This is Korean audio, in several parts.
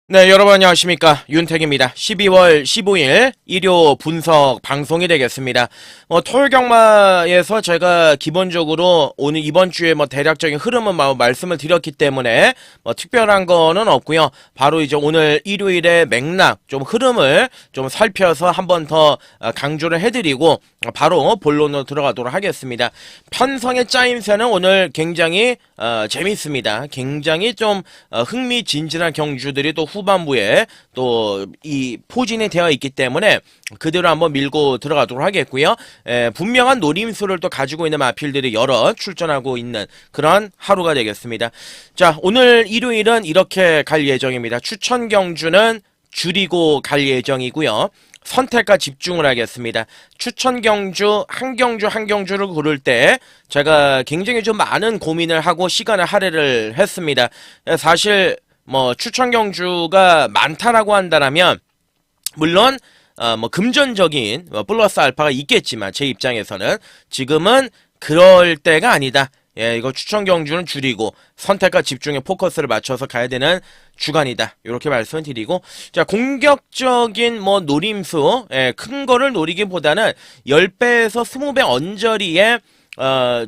네, 여러분 안녕하십니까. 윤택입니다. 12월 15일 일요 분석 방송이 되겠습니다. 토요일 경마에서 제가 기본적으로 오늘 이번 주에 대략적인 흐름은 말씀을 드렸기 때문에 특별한 거는 없고요. 바로 이제 오늘 일요일의 맥락, 좀 흐름을 좀 살펴서 한 번 더 강조를 해드리고 바로 본론으로 들어가도록 하겠습니다. 편성의 짜임새는 오늘 굉장히 재밌습니다. 굉장히 좀 흥미진진한 경주들이 또 후반부에 또 이 포진이 되어 있기 때문에 그대로 한번 밀고 들어가도록 하겠고요. 분명한 노림수를 또 가지고 있는 마필들이 여러 출전하고 있는 그런 하루가 되겠습니다. 자, 오늘 일요일은 이렇게 갈 예정입니다. 추천 경주는 줄이고 갈 예정이고요. 선택과 집중을 하겠습니다. 추천 경주 한 경주를 고를 때 제가 굉장히 좀 많은 고민을 하고 시간을 할애를 했습니다. 사실 추천 경주가 많다라고 한다면 물론 금전적인 플러스 알파가 있겠지만 제 입장에서는 지금은 그럴 때가 아니다. 예, 이거 추천 경주는 줄이고 선택과 집중에 포커스를 맞춰서 가야 되는 주간이다. 이렇게 말씀을 드리고, 자, 공격적인 노림수, 큰 거를 노리기보다는 10배에서 20배 언저리에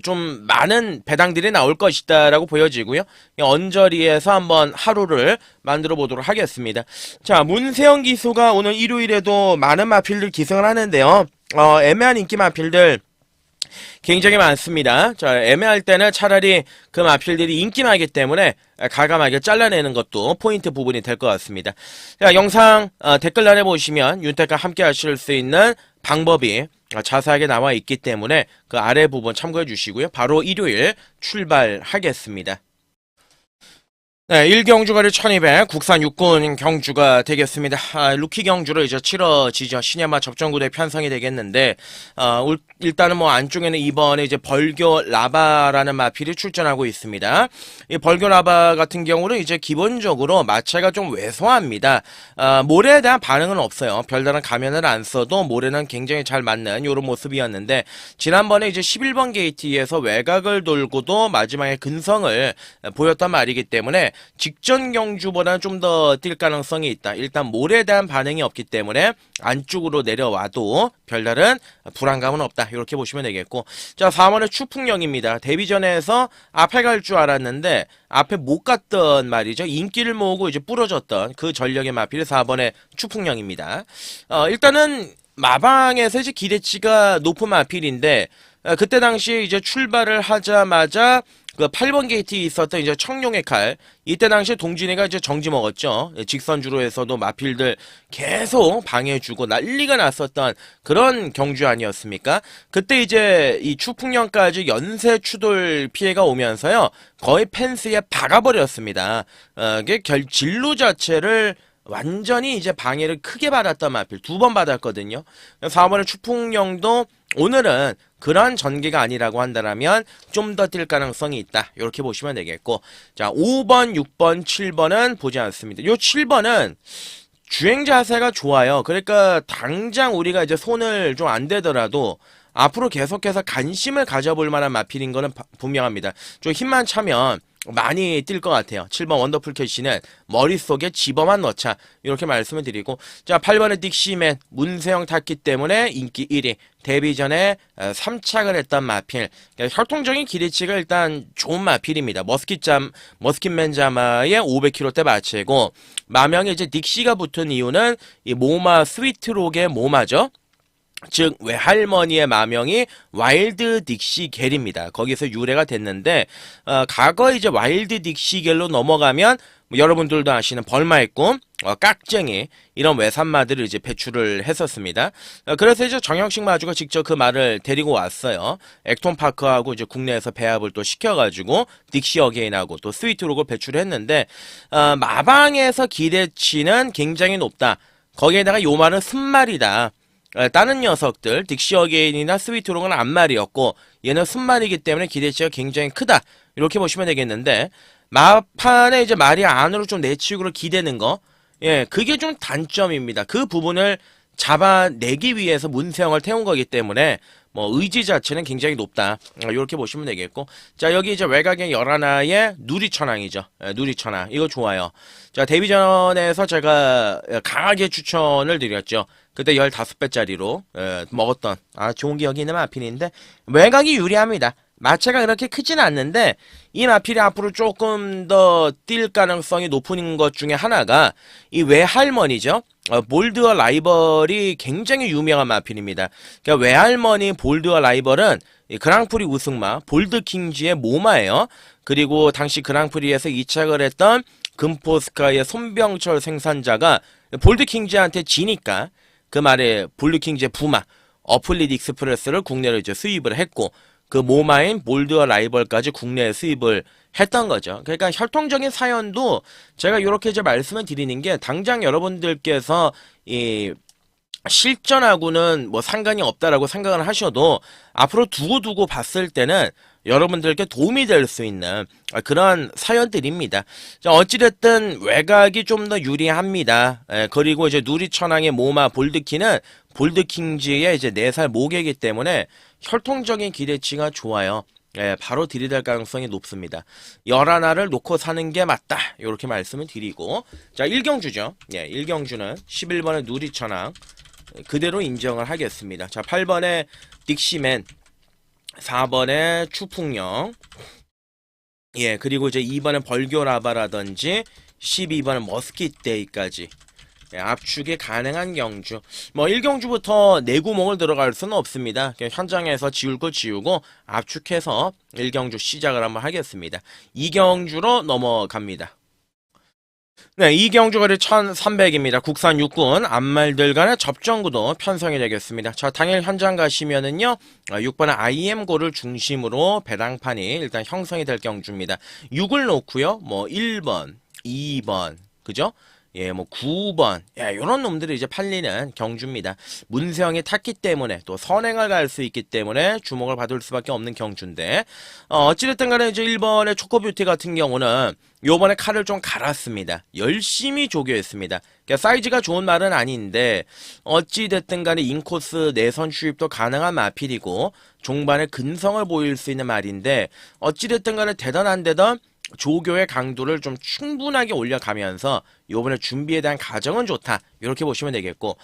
좀 많은 배당들이 나올 것이다 라고 보여지고요. 언저리에서 한번 하루를 만들어 보도록 하겠습니다. 자, 문세영 기수가 오늘 일요일에도 많은 마필들 기승을 하는데요. 애매한 인기 마필들 굉장히 많습니다. 자, 애매할 때는 차라리 그 마필들이 인기나기 때문에 가감하게 잘라내는 것도 포인트 부분이 될 것 같습니다. 자, 영상 댓글란에 보시면 윤택과 함께 하실 수 있는 방법이 자세하게 나와 있기 때문에 그 아래 부분 참고해 주시고요. 바로 일요일 출발하겠습니다. 네, 1경주가를 1200 국산 육군 경주가 되겠습니다. 루키 경주로 이제 치러지죠. 신야마 접전구대 편성이 되겠는데, 일단은 안쪽에는 이번에 이제 벌교 라바라는 마필이 출전하고 있습니다. 이 벌교 라바 같은 경우는 이제 기본적으로 마체가 좀 왜소합니다. 모래에 대한 반응은 없어요. 별다른 가면을 안 써도 모래는 굉장히 잘 맞는 이런 모습이었는데, 지난번에 이제 11번 게이트에서 외곽을 돌고도 마지막에 근성을 보였단 말이기 때문에 직전 경주보다는 좀 더 뛸 가능성이 있다. 일단 모래에 대한 반응이 없기 때문에 안쪽으로 내려와도 별다른 불안감은 없다. 이렇게 보시면 되겠고, 자, 4번의 추풍령입니다. 데뷔전에서 앞에 갈 줄 알았는데 앞에 못 갔던 말이죠. 인기를 모으고 이제 부러졌던 그 전력의 마필 4번의 추풍령입니다. 일단은 마방에서 이제 기대치가 높은 마필인데, 그때 당시에 이제 출발을 하자마자 그 8번 게이트에 있었던 이제 청룡의 칼, 이때 당시에 동진이가 이제 정지 먹었죠. 직선주로에서도 마필들 계속 방해주고 난리가 났었던 그런 경주 아니었습니까? 그때 이제 이 추풍령까지 연쇄 추돌 피해가 오면서요, 거의 펜스에 박아버렸습니다. 이게 진로 자체를 완전히 이제 방해를 크게 받았던 마필 2번 받았거든요. 4번의 추풍령도 오늘은 그런 전개가 아니라고 한다면 좀 더 뛸 가능성이 있다. 이렇게 보시면 되겠고, 자, 5번, 6번, 7번은 보지 않습니다. 요 7번은 주행 자세가 좋아요. 그러니까 당장 우리가 이제 손을 좀 안 대더라도 앞으로 계속해서 관심을 가져볼 만한 마필인 거는 분명합니다. 좀 힘만 차면 많이 뛸 것 같아요. 7번 원더풀 캐시는 머릿속에 집어만 넣자, 이렇게 말씀을 드리고, 자, 8번의 딕시맨 문세영 탔기 때문에 인기 1위, 데뷔 전에 3착을 했던 마필, 혈통적인 기대치가 일단 좋은 마필입니다. 머스킷맨 자마의 500kg대 마체고, 마명에 이제 딕시가 붙은 이유는 이 모마 스위트록의 모마죠. 즉 외할머니의 마명이 와일드 딕시 겔입니다. 거기서 유래가 됐는데, 과거 이제 와일드 딕시 겔로 넘어가면 여러분들도 아시는 벌마의 꿈, 깍쟁이, 이런 외산마들을 이제 배출을 했었습니다. 그래서 이제 정영식 마주가 직접 그 말을 데리고 왔어요. 액톤파크하고 이제 국내에서 배합을 또 시켜가지고 딕시 어게인하고 또 스위트록을 배출했는데, 마방에서 기대치는 굉장히 높다. 거기에다가 요 말은 순말이다. 다른 녀석들 딕시 어게인이나 스위트록은 앞말이었고 얘는 순말이기 때문에 기대치가 굉장히 크다, 이렇게 보시면 되겠는데, 마판에 이제 말이 안으로 좀 내치고 기대는 거, 예, 그게 좀 단점입니다. 그 부분을 잡아내기 위해서 문세영을 태운 거기 때문에 뭐 의지 자체는 굉장히 높다. 이렇게 보시면 되겠고. 자, 여기 이제 외곽의 열하나의 누리천왕이죠. 누리천왕. 이거 좋아요. 자, 데뷔전에서 제가 강하게 추천을 드렸죠. 그때 15배짜리로 먹었던 좋은 기억이 있는 마필인데 외곽이 유리합니다. 마체가 그렇게 크진 않는데 이 마필이 앞으로 조금 더 뛸 가능성이 높은 것 중에 하나가 이 외할머니죠. 볼드와 라이벌이 굉장히 유명한 마필입니다. 그러니까 외할머니 볼드와 라이벌은 이 그랑프리 우승마 볼드킹즈의 모마예요. 그리고 당시 그랑프리에서 2착을 했던 금포스카의 손병철 생산자가 볼드킹즈한테 지니까 그 말에 볼드킹즈의 부마 어플릿 익스프레스를 국내로 이제 수입을 했고 그 모마인 볼드와 라이벌까지 국내에 수입을 했던 거죠. 그러니까 혈통적인 사연도 제가 이렇게 이제 말씀을 드리는 게 당장 여러분들께서 이 실전하고는 뭐 상관이 없다라고 생각을 하셔도 앞으로 두고 봤을 때는 여러분들께 도움이 될 수 있는 그런 사연들입니다. 자, 어찌됐든 외곽이 좀 더 유리합니다. 그리고 이제 누리천왕의 모마 볼드키는 볼드킹즈의 이제 4살 모계이기 때문에 혈통적인 기대치가 좋아요. 바로 들이댈 가능성이 높습니다. 11을 놓고 사는 게 맞다. 이렇게 말씀을 드리고. 자, 1경주죠. 1경주는 11번의 누리천왕. 그대로 인정을 하겠습니다. 자, 8번에 딕시맨, 4번에 추풍령, 그리고 이제 2번은 벌교라바라든지 12번은 머스킷데이까지 압축이 가능한 경주. 뭐 1경주부터 내구멍을 들어갈 수는 없습니다. 그냥 현장에서 지울 거 지우고 압축해서 1경주 시작을 한번 하겠습니다. 2경주로 넘어갑니다. 네, 이경주 거리 1300입니다. 국산 육군 암말들 간의 접전구도 편성이 되겠습니다. 자, 당일 현장 가시면은요, 6번의 IM고를 중심으로 배당판이 일단 형성이 될 경주입니다. 6을 놓고요, 뭐 1번, 2번, 그죠? 뭐 9번, 요런 놈들이 이제 팔리는 경주입니다. 문세영이 탔기 때문에 또 선행을 갈 수 있기 때문에 주목을 받을 수밖에 없는 경주인데, 어찌됐든 간에 이제 1번의 초코뷰티 같은 경우는 요번에 칼을 좀 갈았습니다. 열심히 조교했습니다. 그러니까 사이즈가 좋은 말은 아닌데, 어찌됐든 간에 인코스 내선 추입도 가능한 마필이고, 종반에 근성을 보일 수 있는 말인데, 어찌됐든 간에 대단한 데던 조교의 강도를 좀 충분하게 올려가면서 요번에 준비에 대한 가정은 좋다. 이렇게 보시면 되겠고,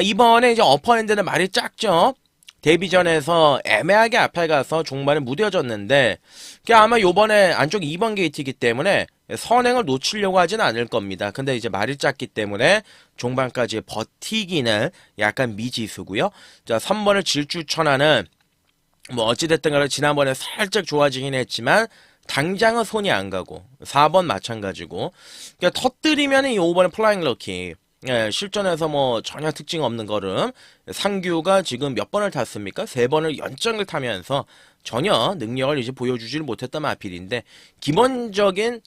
이번에 이제 어퍼핸드는 말이 작죠. 데뷔전에서 애매하게 앞에 가서 종반에 무뎌졌는데 아마 요번에 안쪽 2번 게이트이기 때문에 선행을 놓치려고 하진 않을 겁니다. 근데 이제 말이 작기 때문에 종반까지 버티기는 약간 미지수고요. 자, 3번을 질주천하는 뭐 어찌됐든 간에 지난번에 살짝 좋아지긴 했지만 당장은 손이 안 가고 4번 마찬가지고, 그러니까 터뜨리면 이 5번의 플라잉 럭키, 실전에서 뭐 전혀 특징 없는 걸음, 상규가 지금 몇 번을 탔습니까? 3번을 연장을 타면서 전혀 능력을 이제 보여주지를 못했던 마필인데, 기본적인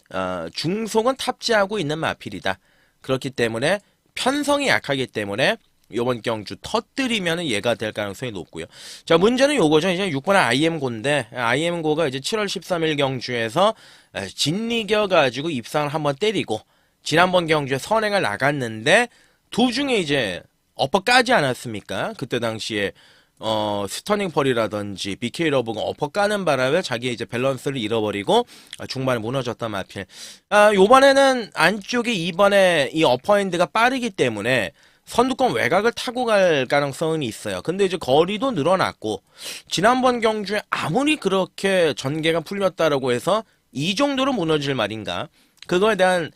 중속은 탑재하고 있는 마필이다. 그렇기 때문에 편성이 약하기 때문에 요번 경주 터뜨리면은 얘가 될 가능성이 높고요. 자, 문제는 요거죠. 이제 6번의 IM고인데, IM고가 이제 7월 13일 경주에서 진리겨가지고 입상을 한번 때리고, 지난번 경주에 선행을 나갔는데, 도중에 이제 어퍼 까지 않았습니까? 그때 당시에, 스터닝 펄이라든지 BK 러브가 어퍼 까는 바람에 자기의 이제 밸런스를 잃어버리고, 중반에 무너졌단 마필. 요번에는 안쪽에 2번에 이 어퍼핸드가 빠르기 때문에, 선두권 외곽을 타고 갈 가능성은 있어요. 근데 이제 거리도 늘어났고, 지난번 경주에 아무리 그렇게 전개가 풀렸다라고 해서 이 정도로 무너질 말인가? 그거에 대한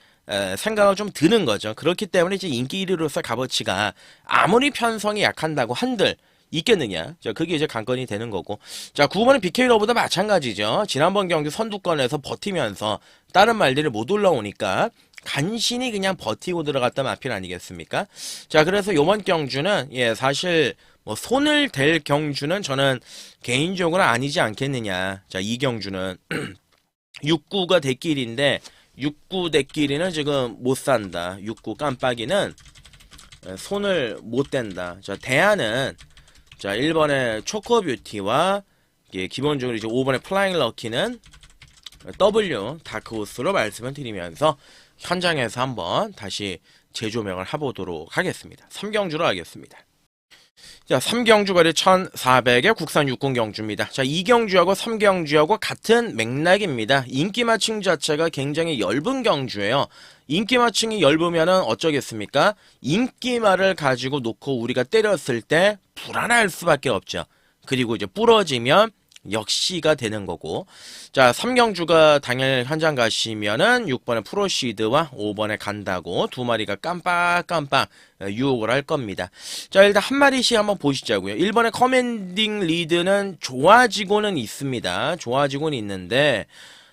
생각을 좀 드는 거죠. 그렇기 때문에 이제 인기 1위로서 값어치가 아무리 편성이 약한다고 한들 있겠느냐? 자, 그게 이제 관건이 되는 거고. 자, 9번은 BK 러브도 마찬가지죠. 지난번 경주 선두권에서 버티면서 다른 말들이 못 올라오니까 간신히 그냥 버티고 들어갔던 마필 아니겠습니까? 자, 그래서 요번 경주는 사실 뭐 손을 댈 경주는 저는 개인적으로 아니지 않겠느냐. 자, 이 경주는 6구가 대길인데 6구 대길이는 지금 못 산다. 6구 깜빡이는 손을 못 댄다. 자, 대안은 자, 1번의 초코뷰티와 기본적으로 이제 5번의 플라잉 럭키는 W 다크호스로 말씀을 드리면서 현장에서 한번 다시 재조명을 해보도록 하겠습니다. 3경주로 하겠습니다. 자, 3경주 거리 1400에 국산 육군 경주입니다. 자, 2경주하고 3경주하고 같은 맥락입니다. 인기 맞춤 자체가 굉장히 엷은 경주예요. 인기 맞춤이 엷으면은 어쩌겠습니까? 인기말을 가지고 놓고 우리가 때렸을 때 불안할 수밖에 없죠. 그리고 이제 부러지면 역시가 되는 거고. 자, 3경주가 당일 현장 가시면은 6번에 프로시드와 5번에 간다고 두 마리가 깜빡깜빡 유혹을 할 겁니다. 자, 일단 한 마리씩 한번 보시자고요. 1번의 커맨딩 리드는 좋아지고는 있습니다. 좋아지고는 있는데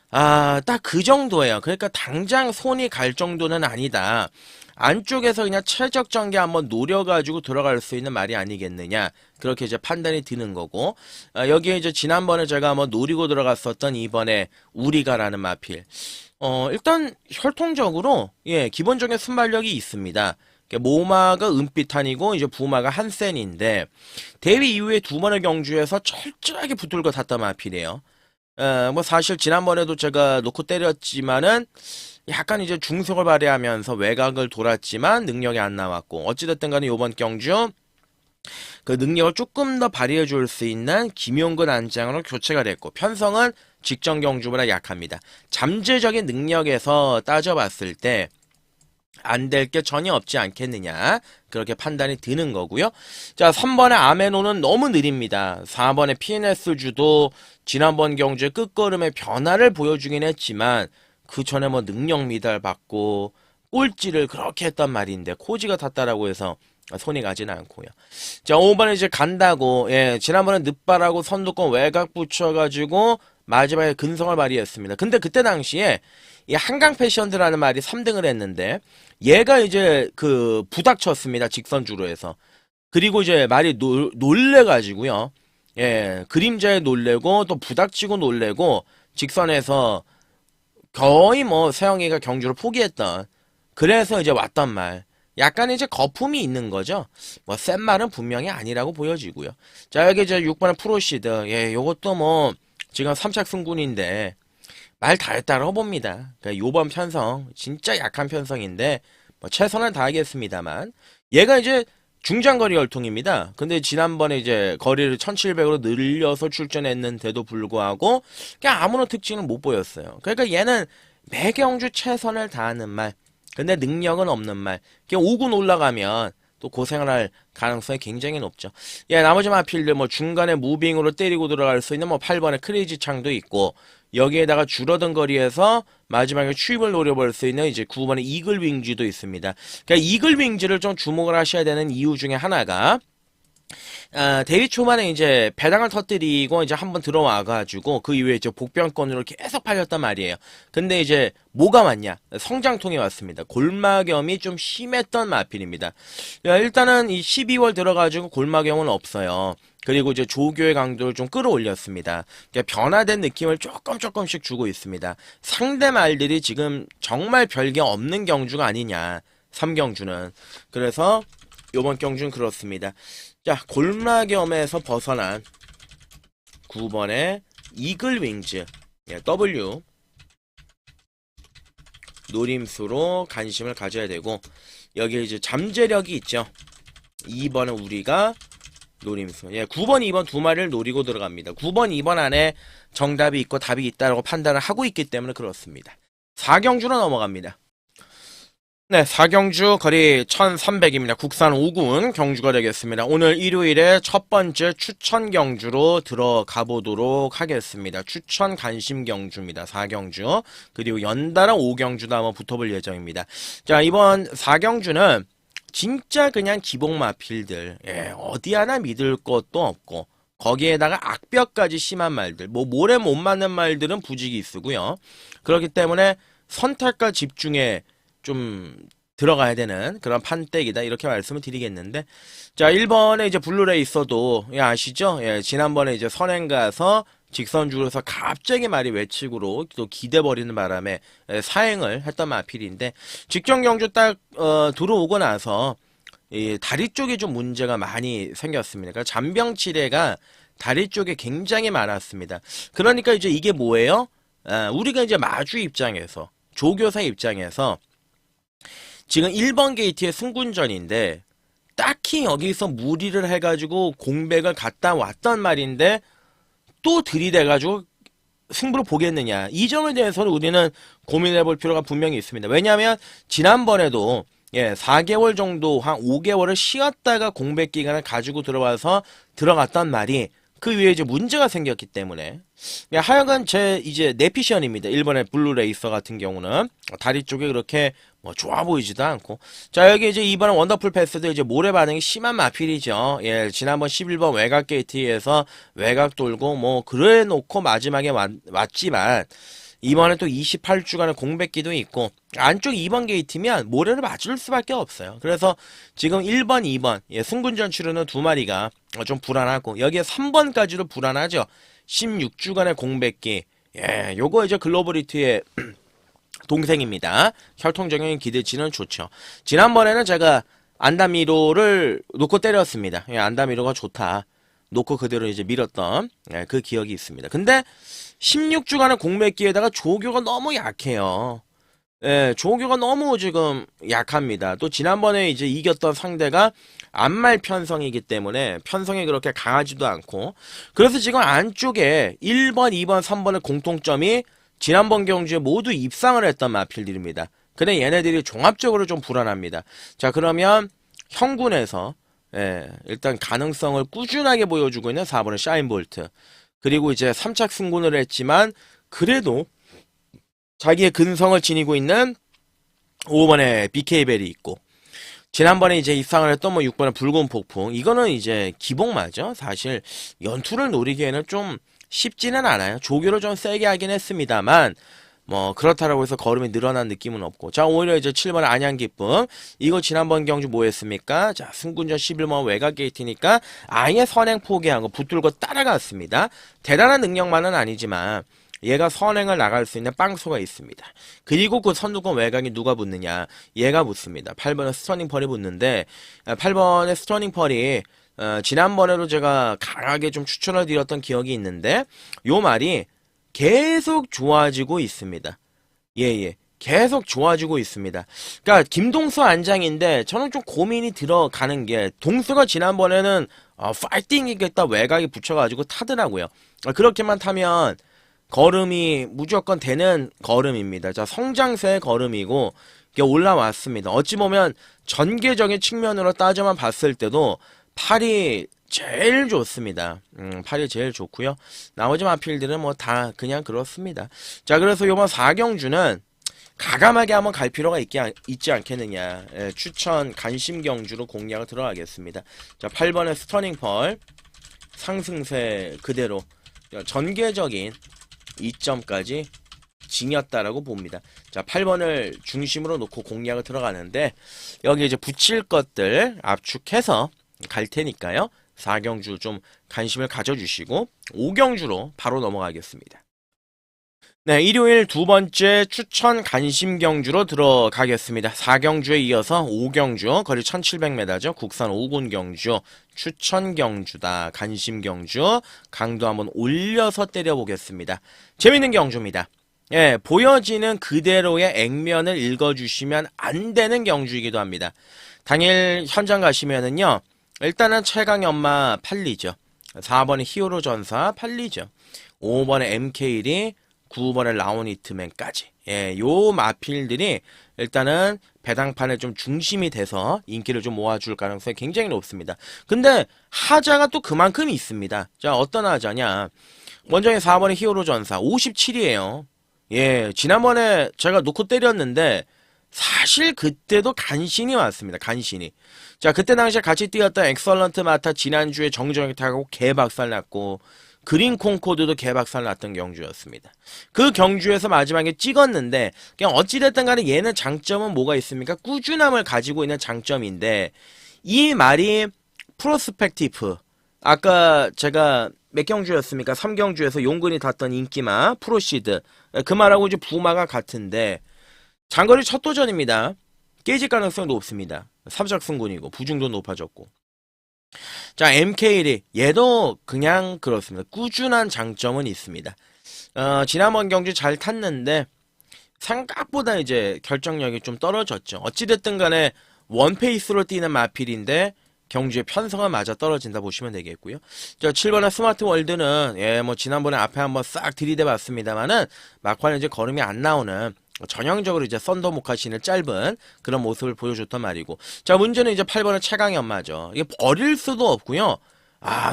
딱 그 정도예요. 그러니까 당장 손이 갈 정도는 아니다. 안쪽에서 그냥 최적 전개 한번 노려가지고 들어갈 수 있는 말이 아니겠느냐. 그렇게 이제 판단이 드는 거고, 여기에 이제 지난번에 제가 한번 노리고 들어갔었던 이번에 우리가라는 마필. 일단 혈통적으로, 예, 기본적인 순발력이 있습니다. 모마가 은빛탄이고 이제 부마가 한센인데, 데뷔 이후에 두 번의 경주에서 철저하게 붙들고 탔던 마필이에요. 뭐 사실 지난번에도 제가 놓고 때렸지만은 약간 이제 중속을 발휘하면서 외곽을 돌았지만 능력이 안 나왔고, 어찌됐든 간에 요번 경주 그 능력을 조금 더 발휘해 줄 수 있는 김용근 안장으로 교체가 됐고, 편성은 직전 경주보다 약합니다. 잠재적인 능력에서 따져봤을 때 안 될 게 전혀 없지 않겠느냐, 그렇게 판단이 드는 거고요. 자, 3번의 아메노는 너무 느립니다. 4번의 PNS주도 지난번 경주의 끝걸음의 변화를 보여주긴 했지만 그 전에 뭐 능력 미달 받고 꼴찌를 그렇게 했단 말인데 코지가 탔다라고 해서 손이 가지는 않고요. 자, 5번에 이제 간다고, 예, 지난번에 늦바라고 선두권 외곽 붙여가지고 마지막에 근성을 발휘했습니다. 근데 그때 당시에 이 한강 패션드라는 말이 3등을 했는데 얘가 이제 그 부닥쳤습니다. 직선주로 해서. 그리고 이제 말이 놀래가지고요. 예, 그림자에 놀래고 또 부닥치고 놀래고 직선에서 거의 뭐 세영이가 경주를 포기했던, 그래서 이제 왔단 말. 약간 이제 거품이 있는 거죠. 뭐 센 말은 분명히 아니라고 보여지고요. 자, 여기 이제 6번의 프로시드. 예, 요것도 뭐 지금 3착 승군인데 말 다 했다고 봅니다. 그러니까 요번 편성 진짜 약한 편성인데 뭐 최선을 다하겠습니다만, 얘가 이제 중장거리 열통입니다. 근데 지난번에 이제 거리를 1700으로 늘려서 출전했는데도 불구하고 그냥 아무런 특징을 못 보였어요. 그러니까 얘는 매경주 최선을 다하는 말, 근데 능력은 없는 말. 그냥 5군 올라가면 또 고생을 할 가능성이 굉장히 높죠. 예, 나머지 마필들 뭐 중간에 무빙으로 때리고 들어갈 수 있는 뭐 8번의 크레이지 창도 있고, 여기에다가 줄어든 거리에서 마지막에 추입을 노려볼 수 있는 이제 9번의 이글 윙즈도 있습니다. 그러니까 이글 윙즈를 좀 주목을 하셔야 되는 이유 중에 하나가, 데뷔 초반에 이제 배당을 터뜨리고 이제 한번 들어와가지고 그 이후에 이제 복병권으로 계속 팔렸단 말이에요. 근데 이제 뭐가 왔냐? 성장통이 왔습니다. 골마겸이 좀 심했던 마필입니다. 일단은 이 12월 들어가지고 골마겸은 없어요. 그리고 이제 조교의 강도를 좀 끌어올렸습니다. 그러니까 변화된 느낌을 조금씩 주고 있습니다. 상대 말들이 지금 정말 별게 없는 경주가 아니냐, 3경주는. 그래서 요번 경주는 그렇습니다. 자, 골마겸에서 벗어난 9번의 이글 윙즈, 예, W 노림수로 관심을 가져야 되고, 여기 이제 잠재력이 있죠. 2번은 우리가 노림수, 예, 9번, 2번 두 마리를 노리고 들어갑니다. 9번, 2번 안에 정답이 있고 답이 있다고 판단을 하고 있기 때문에 그렇습니다. 4경주로 넘어갑니다. 네, 4경주 거리 1300입니다. 국산 5군 경주가 되겠습니다. 오늘 일요일에 첫 번째 추천 경주로 들어가 보도록 하겠습니다. 추천 관심 경주입니다. 4경주. 그리고 연달아 5경주도 한번 붙어볼 예정입니다. 자, 이번 4경주는 진짜 그냥 기복 마필들, 예, 어디 하나 믿을 것도 없고, 거기에다가 악벽까지 심한 말들, 뭐 모래 못 맞는 말들은 부지기 쓰고요. 그렇기 때문에 선택과 집중에 좀 들어가야 되는 그런 판때기다, 이렇게 말씀을 드리겠는데, 자, 1번에 이제 블루레이서도, 예, 아시죠? 예, 지난번에 이제 선행 가서 직선주로서 갑자기 말이 외측으로 또 기대버리는 바람에 사행을 했던 마필인데, 직전 경주 딱 들어오고 나서 이 다리 쪽에 좀 문제가 많이 생겼습니다. 그러니까 잔병치레가 다리 쪽에 굉장히 많았습니다. 그러니까 이제 이게 뭐예요? 우리가 이제 마주 입장에서, 조교사 입장에서 지금 1번 게이트의 승군전인데 딱히 여기서 무리를 해가지고 공백을 갔다 왔단 말인데 또 들이대가지고 승부를 보겠느냐. 이 점에 대해서는 우리는 고민해 볼 필요가 분명히 있습니다. 왜냐하면 지난번에도 4개월 정도, 한 5개월을 쉬었다가 공백 기간을 가지고 들어와서 들어갔단 말이 그 위에 이제 문제가 생겼기 때문에 하여간 이제 내피션입니다. 일본의 블루레이서 같은 경우는 다리 쪽에 그렇게 뭐 좋아 보이지도 않고. 자, 여기 이제 이번에 원더풀 패스도 이제 모래 반응이 심한 마필이죠. 예, 지난번 11번 외곽 게이트에서 외곽 돌고 뭐 그래 놓고 마지막에 왔지만 이번에 또 28주간의 공백기도 있고 안쪽 2번 게이트면 모래를 맞을 수밖에 없어요. 그래서 지금 1번, 2번 승군전 치르는 두 마리가 좀 불안하고 여기에 3번까지도 불안하죠. 16주간의 공백기. 예, 요거 이제 글로벌리티의 동생입니다. 혈통적인 기대치는 좋죠. 지난번에는 제가 안다미로를 놓고 때렸습니다. 예, 안다미로가 좋다. 놓고 그대로 이제 밀었던 그 기억이 있습니다. 근데 16주간의 공백기에다가 조교가 너무 약해요. 예, 조교가 너무 지금 약합니다. 또 지난번에 이제 이겼던 상대가 안말 편성이기 때문에 편성이 그렇게 강하지도 않고 그래서 지금 안쪽에 1번, 2번, 3번의 공통점이 지난번 경주에 모두 입상을 했던 마필들입니다. 근데 얘네들이 종합적으로 좀 불안합니다. 자, 그러면 형군에서 일단 가능성을 꾸준하게 보여주고 있는 4번의 샤인볼트. 그리고 이제 3착 승군을 했지만 그래도 자기의 근성을 지니고 있는 5번의 BK벨이 있고 지난번에 이제 입상을 했던 뭐 6번의 붉은 폭풍. 이거는 이제 기복마죠. 사실 연투를 노리기에는 좀 쉽지는 않아요. 조교를 좀 세게 하긴 했습니다만 뭐 그렇다라고 해서 걸음이 늘어난 느낌은 없고. 자, 오히려 이제 7번 안양기쁨. 이거 지난번 경주 뭐 했습니까? 자, 승군전 11번 외곽 게이트니까 아예 선행 포기한 거 붙들고 따라갔습니다. 대단한 능력만은 아니지만 얘가 선행을 나갈 수 있는 빵소가 있습니다. 그리고 그 선두권 외곽이 누가 붙느냐? 얘가 붙습니다. 8번에 스터닝 펄이 붙는데 8번의 스터닝 펄이 지난번에도 제가 강하게 좀 추천을 드렸던 기억이 있는데 요 말이 계속 좋아지고 있습니다. 예. 계속 좋아지고 있습니다. 그러니까 김동수 안장인데 저는 좀 고민이 들어가는 게 동수가 지난번에는 파이팅이겠다 외곽에 붙여가지고 타더라고요. 그렇게만 타면 걸음이 무조건 되는 걸음입니다. 자, 성장세의 걸음이고 이게 올라왔습니다. 어찌 보면 전개적인 측면으로 따져만 봤을 때도 팔이 제일 좋습니다. 팔이 제일 좋고요. 나머지 마필들은 뭐 다 그냥 그렇습니다. 자, 그래서 요번 4경주는 가감하게 한번 갈 필요가 있지 않겠느냐. 예, 추천 간심 경주로 공략을 들어가겠습니다. 자, 8번의 스터닝 펄 상승세 그대로 전개적인 2점까지 징였다라고 봅니다. 자, 8번을 중심으로 놓고 공략을 들어가는데 여기 이제 붙일 것들 압축해서 갈 테니까요. 4경주 좀 관심을 가져주시고 5경주로 바로 넘어가겠습니다. 네, 일요일 두 번째 추천 간심 경주로 들어가겠습니다. 4경주에 이어서 5경주, 거리 1700m죠. 국산 5군 경주, 추천 경주다. 간심 경주, 강도 한번 올려서 때려보겠습니다. 재밌는 경주입니다. 예, 보여지는 그대로의 액면을 읽어주시면 안 되는 경주이기도 합니다. 당일 현장 가시면은요, 일단은 최강 연마 팔리죠. 4번의 히어로 전사 팔리죠. 5번의 MK리, 9번의 라온히트맨까지. 예, 요 마필들이 일단은 배당판에 좀 중심이 돼서 인기를 좀 모아줄 가능성이 굉장히 높습니다. 근데 하자가 또 그만큼 있습니다. 자, 어떤 하자냐. 먼저 4번의 히어로 전사 57이에요. 예, 지난번에 제가 놓고 때렸는데 사실 그때도 간신히 왔습니다. 간신히. 자, 그때 당시에 같이 뛰었던 엑설런트 마타 지난주에 정정이 타고 개박살 났고 그린 콩코드도 개박살 났던 경주였습니다. 그 경주에서 마지막에 찍었는데 그냥 어찌됐든 간에 얘는 장점은 뭐가 있습니까? 꾸준함을 가지고 있는 장점인데 이 말이 프로스펙티프 아까 제가 몇 경주였습니까? 3경주에서 용근이 탔던 인기마 프로시드 그 말하고 이제 부마가 같은데 장거리 첫 도전입니다. 깨질 가능성이 높습니다. 3작 승군이고 부중도 높아졌고 자, MK리 얘도 그냥 그렇습니다. 꾸준한 장점은 있습니다. 지난번 경주 잘 탔는데 생각보다 이제 결정력이 좀 떨어졌죠. 어찌됐든 간에 원페이스로 뛰는 마필인데 경주의 편성을 맞아 떨어진다 보시면 되겠고요. 자, 7번의 스마트 월드는 예, 뭐 지난번에 앞에 한번 싹 들이대 봤습니다만은 막판에 이제 걸음이 안 나오는 전형적으로 이제 썬더 모카신의 짧은 그런 모습을 보여줬단 말이고. 자, 문제는 이제 8번의 최강 연마죠. 이게 버릴 수도 없고요.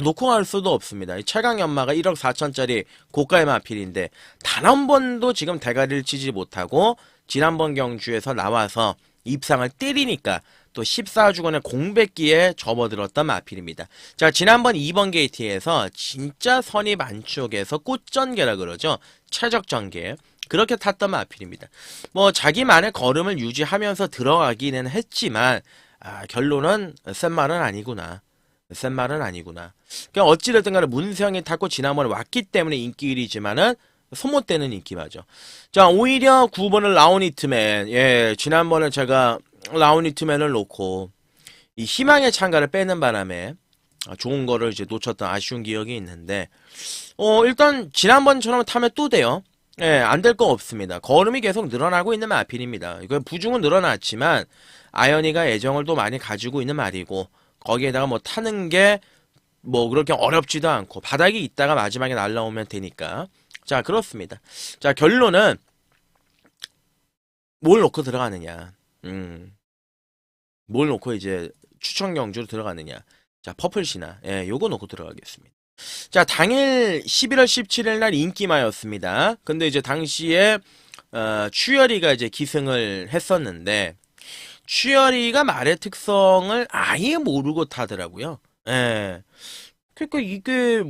놓고 갈 수도 없습니다. 이 최강 연마가 1억 4천짜리 고가의 마필인데 단 한 번도 지금 대가리를 치지 못하고 지난번 경주에서 나와서 입상을 때리니까 또 14주간의 공백기에 접어들었던 마필입니다. 자, 지난번 2번 게이트에서 진짜 선입 안쪽에서 꽃전개라 그러죠. 최적전개. 그렇게 탔던 마필입니다. 뭐 자기만의 걸음을 유지하면서 들어가기는 했지만 결론은 센 말은 아니구나. 센 말은 아니구나. 그냥 어찌됐든 간에 문세영이 탔고 지난번에 왔기 때문에 인기일이지만은 소모되는 인기마죠. 자, 오히려 9번은 라우니트맨. 예, 지난번에 제가 라우니트맨을 놓고 이 희망의 창가를 빼는 바람에 좋은 거를 이제 놓쳤던 아쉬운 기억이 있는데 일단 지난번처럼 타면 또 돼요. 예, 안 될 거 없습니다. 걸음이 계속 늘어나고 있는 마필입니다. 이거 부중은 늘어났지만 아연이가 애정을 또 많이 가지고 있는 말이고 거기에다가 뭐 타는 게 뭐 그렇게 어렵지도 않고 바닥이 있다가 마지막에 날라오면 되니까. 자, 그렇습니다. 자, 결론은 뭘 놓고 들어가느냐. 뭘 놓고 이제 추천 경주로 들어가느냐. 자, 퍼플시나. 예, 요거 놓고 들어가겠습니다. 자, 당일 11월 17일 날 인기마였습니다. 근데 이제 당시에 추열이가 이제 기승을 했었는데 추열이가 말의 특성을 아예 모르고 타더라고요. 예. 그러니까 이게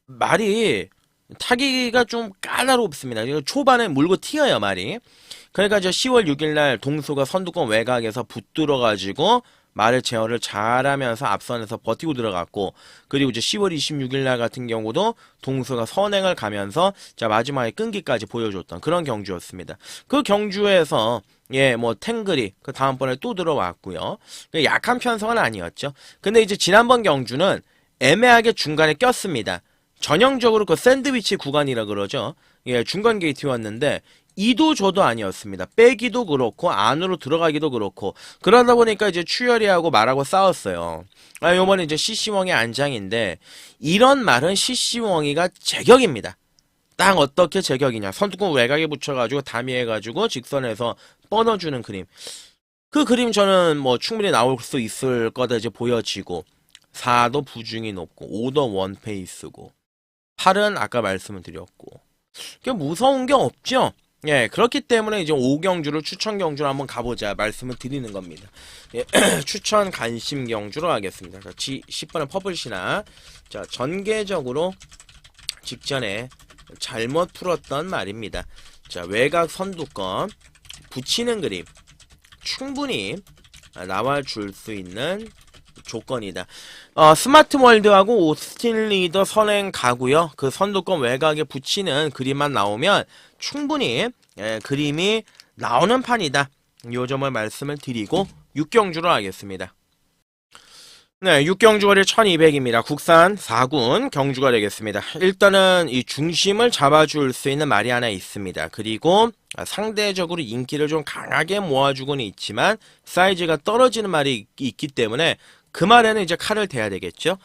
말이 타기가 좀 까다롭습니다. 초반에 물고 튀어요, 말이. 그러니까 이제 10월 6일 날 동소가 선두권 외곽에서 붙들어가지고 말을 제어를 잘하면서 앞선에서 버티고 들어갔고, 그리고 이제 10월 26일 날 같은 경우도 동소가 선행을 가면서 자 마지막에 끈기까지 보여줬던 그런 경주였습니다. 그 경주에서 예, 뭐 탱글이 그 다음번에 또 들어왔고요. 약한 편성은 아니었죠. 근데 이제 지난번 경주는 애매하게 중간에 꼈습니다. 전형적으로 그 샌드위치 구간이라 그러죠. 예, 중간 게이트였는데 이도 저도 아니었습니다. 빼기도 그렇고 안으로 들어가기도 그렇고 그러다 보니까 이제 추열이하고 말하고 싸웠어요. 요번에 이제 CC웡의 안장인데 이런 말은 CC웡이가 제격입니다. 딱 어떻게 제격이냐. 선두권 외곽에 붙여가지고 다미해가지고 직선에서 뻗어주는 그림. 그 그림 저는 뭐 충분히 나올 수 있을 거다 이제 보여지고 4도 부중이 높고 5도 원페이스고 8은 아까 말씀을 드렸고 그게 무서운 게 없죠. 예, 그렇기 때문에 이제 5경주를 추천 경주로 한번 가보자 말씀을 드리는 겁니다. 예, 추천 관심 경주로 하겠습니다. 자, 10번은 퍼플시나. 자, 전개적으로 직전에 잘못 풀었던 말입니다. 자, 외곽 선두권 붙이는 그림 충분히 나와줄 수 있는 조건이다. 스마트 월드하고 오스틴 리더 선행 가고요. 그 선두권 외곽에 붙이는 그림만 나오면 충분히 그림이 나오는 판이다. 요 점을 말씀을 드리고 6경주로 하겠습니다. 네, 6경주거리 1200입니다. 국산 4군 경주가 되겠습니다. 일단은 이 중심을 잡아줄 수 있는 말이 하나 있습니다. 그리고 상대적으로 인기를 좀 강하게 모아주고는 있지만 사이즈가 떨어지는 말이 있기 때문에 그 말에는 이제 칼을 대야 되겠죠.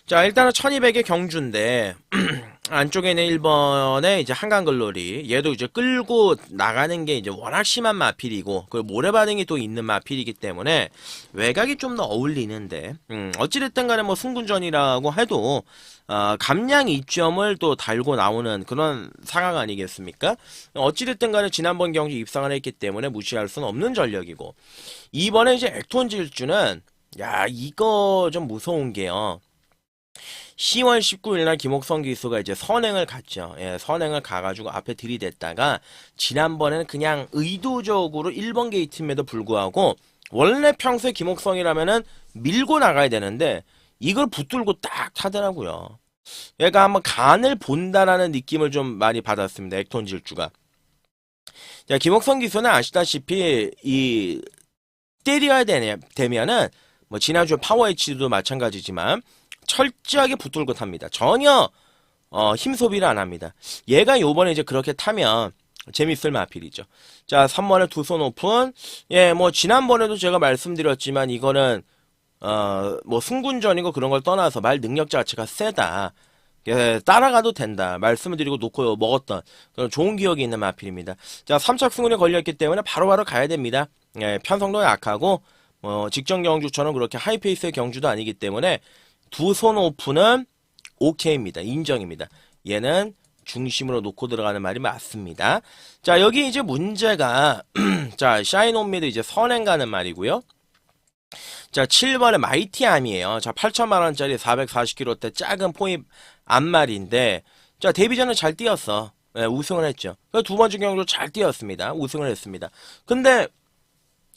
자, 일단은 1200의 경주인데 안쪽에 있는 1번에 이제 한강글로리 얘도 이제 끌고 나가는 게 이제 워낙 심한 마필이고 그 모래 반응이 또 있는 마필이기 때문에 외곽이 좀 더 어울리는데 어찌됐든 간에 뭐 승군전이라고 해도 감량 2점을 또 달고 나오는 그런 상황 아니겠습니까? 어찌됐든 간에 지난번 경주 입상을 했기 때문에 무시할 수는 없는 전력이고 이번에 이제 액톤 질주는 야 이거 좀 무서운 게요. 10월 19일날 김옥성 기수가 이제 선행을 갔죠. 예, 선행을 가가지고 앞에 들이댔다가 지난번에는 그냥 의도적으로 1번 게이트임에도 불구하고 원래 평소에 김옥성이라면은 밀고 나가야 되는데 이걸 붙들고 딱 타더라고요. 얘가 한번 간을 본다라는 느낌을 좀 많이 받았습니다. 액톤 질주가. 자, 김옥성 기수는 아시다시피 이 때려야 되면은 뭐 지난주 파워 H도 마찬가지지만 철저하게 붙들고 탑니다. 전혀 힘 소비를 안 합니다. 얘가 요번에 이제 그렇게 타면 재밌을 마필이죠. 자, 3번에 두 손 오픈. 예, 뭐 지난번에도 제가 말씀드렸지만 이거는 뭐 승군전이고 그런 걸 떠나서 말 능력 자체가 세다. 예, 따라가도 된다. 말씀을 드리고 놓고 먹었던 그런 좋은 기억이 있는 마필입니다. 자, 3차 승군에 걸려있기 때문에 바로바로 가야 됩니다. 예, 편성도 약하고 직전 경주처럼 그렇게 하이페이스의 경주도 아니기 때문에 두 손 오픈은 오케이입니다. 인정입니다. 얘는 중심으로 놓고 들어가는 말이 맞습니다. 자, 여기 이제 문제가 자, 샤인 온 미드 이제 선행 가는 말이고요. 자, 7번에 마이티암이에요. 자, 8천만원짜리 440kg대 작은 포입 앞말인데, 자, 데뷔전은 잘 뛰었어. 네, 우승을 했죠. 두 번째 경주도 잘 뛰었습니다. 우승을 했습니다. 근데,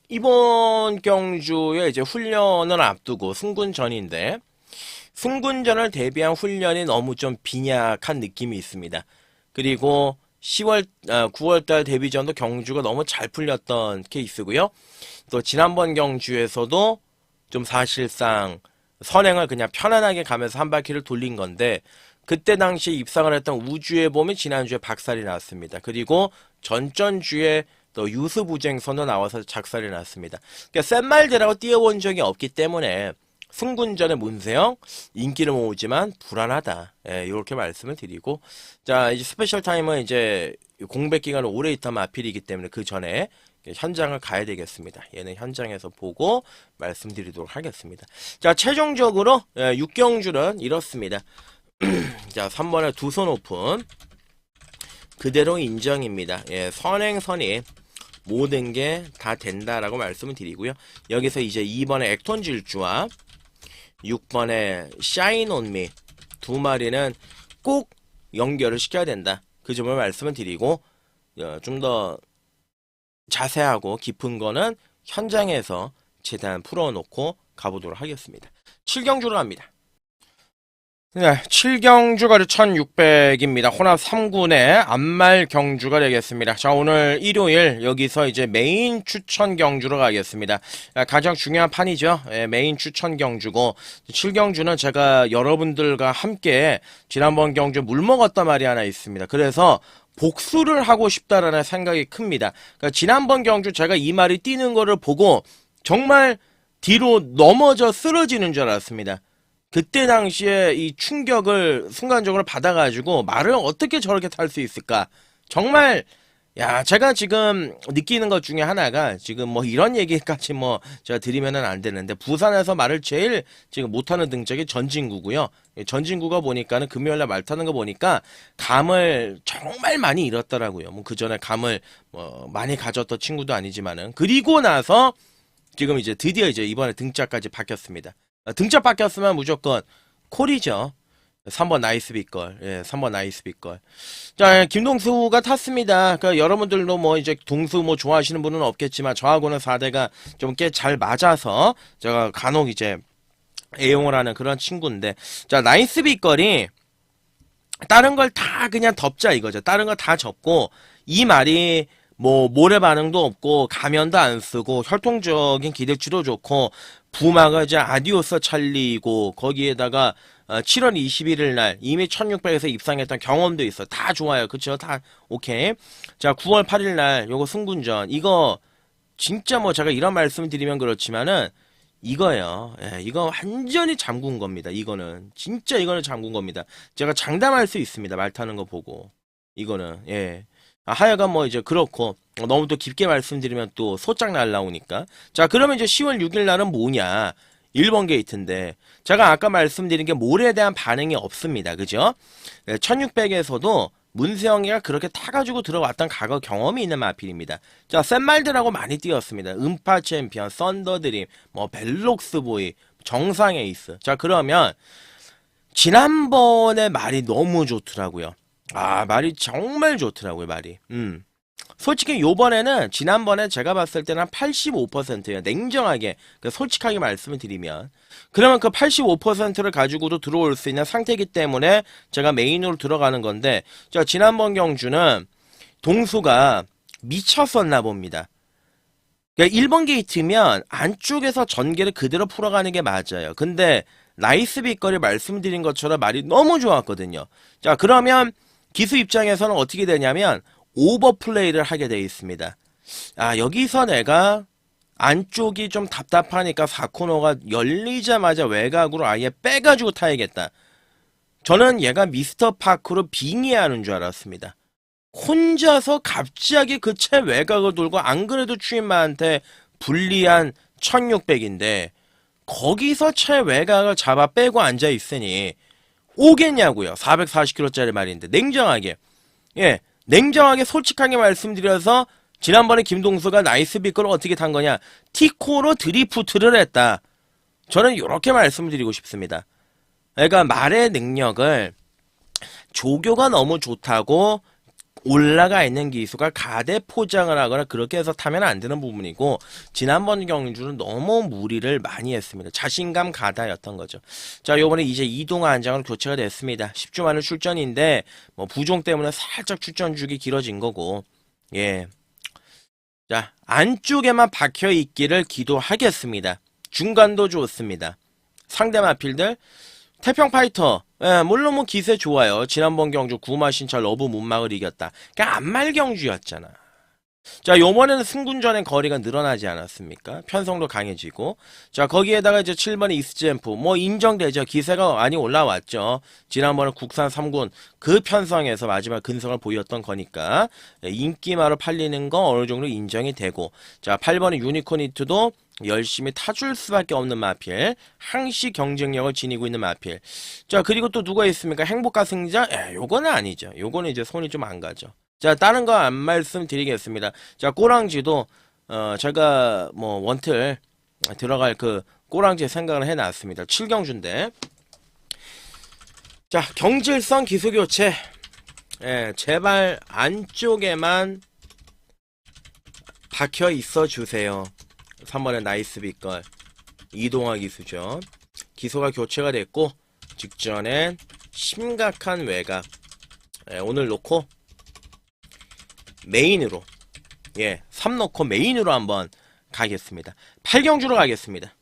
이번 경주에 이제 훈련을 앞두고 승군전인데, 승군전을 대비한 훈련이 너무 좀 빈약한 느낌이 있습니다. 그리고 9월달 데뷔전도 경주가 너무 잘 풀렸던 케이스고요. 또 지난번 경주에서도 좀 사실상 선행을 그냥 편안하게 가면서 한 바퀴를 돌린 건데 그때 당시 입상을 했던 우주의 봄이 지난주에 박살이 났습니다. 그리고 전전주에 또 유스부쟁선도 나와서 작살이 났습니다. 그러니까 센 말들하고 뛰어본 적이 없기 때문에 승군전의 문세영 인기를 모으지만 불안하다. 예, 이렇게 말씀을 드리고 자 이제 스페셜 타임은 이제 공백 기간을 오래 있던 마필이기 때문에 그 전에 현장을 가야 되겠습니다. 얘는 현장에서 보고 말씀드리도록 하겠습니다. 자 최종적으로 6경주는 이렇습니다. 자 3번에 두 손 오픈 그대로 인정입니다. 예, 선행선이 모든 게 다 된다라고 말씀을 드리고요. 여기서 이제 2번에 액톤 질주와 6번에 샤인 온미 두 마리는 꼭 연결을 시켜야 된다. 그 점을 말씀을 드리고 좀 더 자세하고 깊은 거는 현장에서 최대한 풀어놓고 가보도록 하겠습니다. 7경주로 갑니다. 네, 7경주가 1600입니다. 호남 3군의 앞말 경주가 되겠습니다. 자, 오늘 일요일 여기서 이제 메인 추천 경주로 가겠습니다. 가장 중요한 판이죠. 메인 추천 경주고 7경주는 제가 여러분들과 함께 지난번 경주 물 먹었단 말이 하나 있습니다. 그래서 복수를 하고 싶다라는 생각이 큽니다. 그러니까 지난번 경주 제가 이 말이 뛰는 거를 보고 정말 뒤로 넘어져 쓰러지는 줄 알았습니다. 그때 당시에 이 충격을 순간적으로 받아가지고 말을 어떻게 저렇게 탈 수 있을까? 정말 야 제가 지금 느끼는 것 중에 하나가 지금 뭐 이런 얘기까지 뭐 제가 드리면은 안 되는데 부산에서 말을 제일 지금 못하는 등짝이 전진구고요. 전진구가 보니까는 금요일날 말 타는 거 보니까 감을 정말 많이 잃었더라고요. 뭐 그 전에 감을 뭐 많이 가졌던 친구도 아니지만은 그리고 나서 지금 이제 드디어 이제 이번에 등짝까지 바뀌었습니다. 등짝 바뀌었으면 무조건 콜이죠. 3번 나이스 빗걸. 예, 3번 나이스 빗걸. 자, 김동수가 탔습니다. 그러니까 여러분들도 뭐 이제 동수 뭐 좋아하시는 분은 없겠지만 저하고는 4대가 좀 꽤 잘 맞아서 제가 간혹 이제 애용을 하는 그런 친구인데 자, 나이스 빗걸이 다른 걸 다 그냥 덮자 이거죠. 다른 거 다 접고 이 말이 뭐 모래 반응도 없고 가면도 안 쓰고 혈통적인 기대치도 좋고 부마가 이제 아디오스 찰리고 거기에다가 7월 21일 날 이미 1600에서 입상했던 경험도 있어. 다 좋아요. 그쵸? 다 오케이. 자 9월 8일 날 요거 승군전 이거 진짜 뭐 제가 이런 말씀을 드리면 그렇지만은 이거요. 예, 이거 완전히 잠군 겁니다. 이거는 진짜 이거는 잠군 겁니다. 제가 장담할 수 있습니다. 말 타는 거 보고 이거는 예. 하여간 뭐 이제 그렇고 너무 또 깊게 말씀드리면 또 소짝 날라오니까 자 그러면 이제 10월 6일 날은 뭐냐 1번 게이트인데 제가 아까 말씀드린 게 몰에 대한 반응이 없습니다. 그죠? 1600에서도 문세영이가 그렇게 타가지고 들어왔던 과거 경험이 있는 마필입니다. 자 센 말들하고 많이 뛰었습니다. 음파 챔피언, 썬더드림, 뭐 벨록스보이, 정상 에이스. 자 그러면 지난번에 말이 너무 좋더라고요. 아 말이 정말 좋더라고요 말이. 솔직히 요번에는 지난번에 제가 봤을 때는 한 85%예요. 냉정하게 솔직하게 말씀을 드리면 그러면 그 85%를 가지고도 들어올 수 있는 상태이기 때문에 제가 메인으로 들어가는 건데 자 지난번 경주는 동수가 미쳤었나 봅니다. 그러니까 1번 게이트면 안쪽에서 전개를 그대로 풀어가는 게 맞아요. 근데 나이스 빗거리 말씀드린 것처럼 말이 너무 좋았거든요. 자 그러면 기수 입장에서는 어떻게 되냐면 오버플레이를 하게 되어 있습니다. 아 여기서 내가 안쪽이 좀 답답하니까 4코너가 열리자마자 외곽으로 아예 빼가지고 타야겠다. 저는 얘가 미스터 파크로 빙의하는 줄 알았습니다. 혼자서 갑자기 그 채 외곽을 돌고 안 그래도 추임마한테 불리한 1600인데 거기서 채 외곽을 잡아 빼고 앉아 있으니 오겠냐고요. 440kg짜리 말인데 냉정하게 냉정하게 솔직하게 말씀드려서 지난번에 김동수가 나이스 비거를 어떻게 탄 거냐 티코로 드리프트를 했다. 저는 이렇게 말씀드리고 싶습니다. 그러니까 말의 능력을 조교가 너무 좋다고 올라가 있는 기수가 가대 포장을 하거나 그렇게 해서 타면 안 되는 부분이고 지난번 경주는 너무 무리를 많이 했습니다. 자신감 가다였던 거죠. 자, 요번에 이제 이동화 안장으로 교체가 됐습니다. 10주 만에 출전인데 뭐 부종 때문에 살짝 출전 주기 길어진 거고 자, 안쪽에만 박혀 있기를 기도하겠습니다. 중간도 좋습니다. 상대 마필들 태평 파이터 물론 뭐 기세 좋아요. 지난번 경주 구마 신찰 러브 문막을 이겼다. 그러니까 안말 경주였잖아. 자, 요번에는 승군전의 거리가 늘어나지 않았습니까? 편성도 강해지고. 자, 거기에다가 이제 7번의 이스젠프 뭐 인정되죠. 기세가 많이 올라왔죠. 지난번에 국산 3군 그 편성에서 마지막 근성을 보였던 거니까 인기마로 팔리는 거 어느 정도 인정이 되고. 자, 8번의 유니코니트도 열심히 타줄 수밖에 없는 마필. 항시 경쟁력을 지니고 있는 마필. 자, 그리고 또 누가 있습니까? 행복가 승자? 요거는 아니죠. 요거는 이제 손이 좀 안 가죠. 자, 다른 거 안 말씀드리겠습니다. 자, 꼬랑지도 제가 뭐 원틀 들어갈 그 꼬랑지 생각을 해놨습니다. 7경주인데 자, 경질성 기수교체 제발 안쪽에만 박혀 있어 주세요. 3번에 나이스 빛걸 이동화 기수죠. 기소가 교체가 됐고 직전엔 심각한 외곽 오늘 놓고 메인으로 3 넣고 메인으로 한번 가겠습니다. 8경주로 가겠습니다.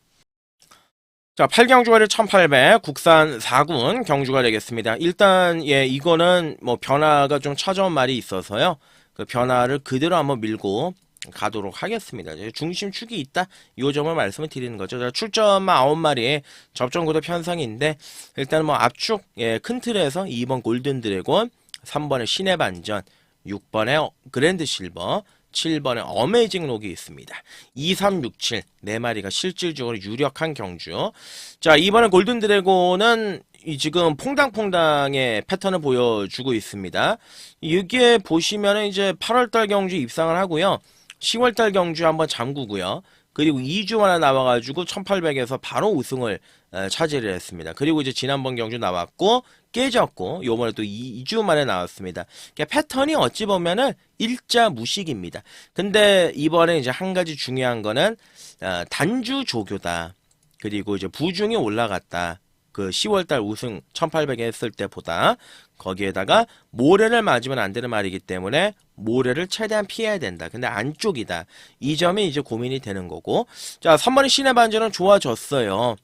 자, 8경주가를 1800 국산 4군 경주가 되겠습니다. 일단 이거는 뭐 변화가 좀 찾아온 말이 있어서요. 그 변화를 그대로 한번 밀고 가도록 하겠습니다. 중심축이 있다. 이 점을 말씀을 드리는 거죠. 자, 출전만 9마리 접전구도 편성인데 일단은 뭐 압축 큰 틀에서 2번 골든 드래곤 3번의 신의 반전 6번에 그랜드 실버, 7번에 어메이징 록이 있습니다. 2, 3, 6, 7 4마리가 실질적으로 유력한 경주. 자, 이번에 골든 드래곤은 지금 퐁당퐁당의 패턴을 보여주고 있습니다. 이게 보시면은 이제 8월달 경주 입상을 하고요. 10월달 경주 한번 잠그고요. 그리고 2주 만에 나와가지고 1800에서 바로 우승을 차지를 했습니다. 그리고 이제 지난번 경주 나왔고 깨졌고 요번에 또 2주 만에 나왔습니다. 그러니까 패턴이 어찌 보면은 일자 무식입니다. 근데 이번에 이제 한 가지 중요한 거는 단주 조교다. 그리고 이제 부중이 올라갔다. 그 10월달 우승 1800에 했을 때보다 거기에다가 모래를 맞으면 안 되는 말이기 때문에 모래를 최대한 피해야 된다. 근데 안쪽이다. 이 점이 이제 고민이 되는 거고. 자, 3번의 신의 반전은 좋아졌어요.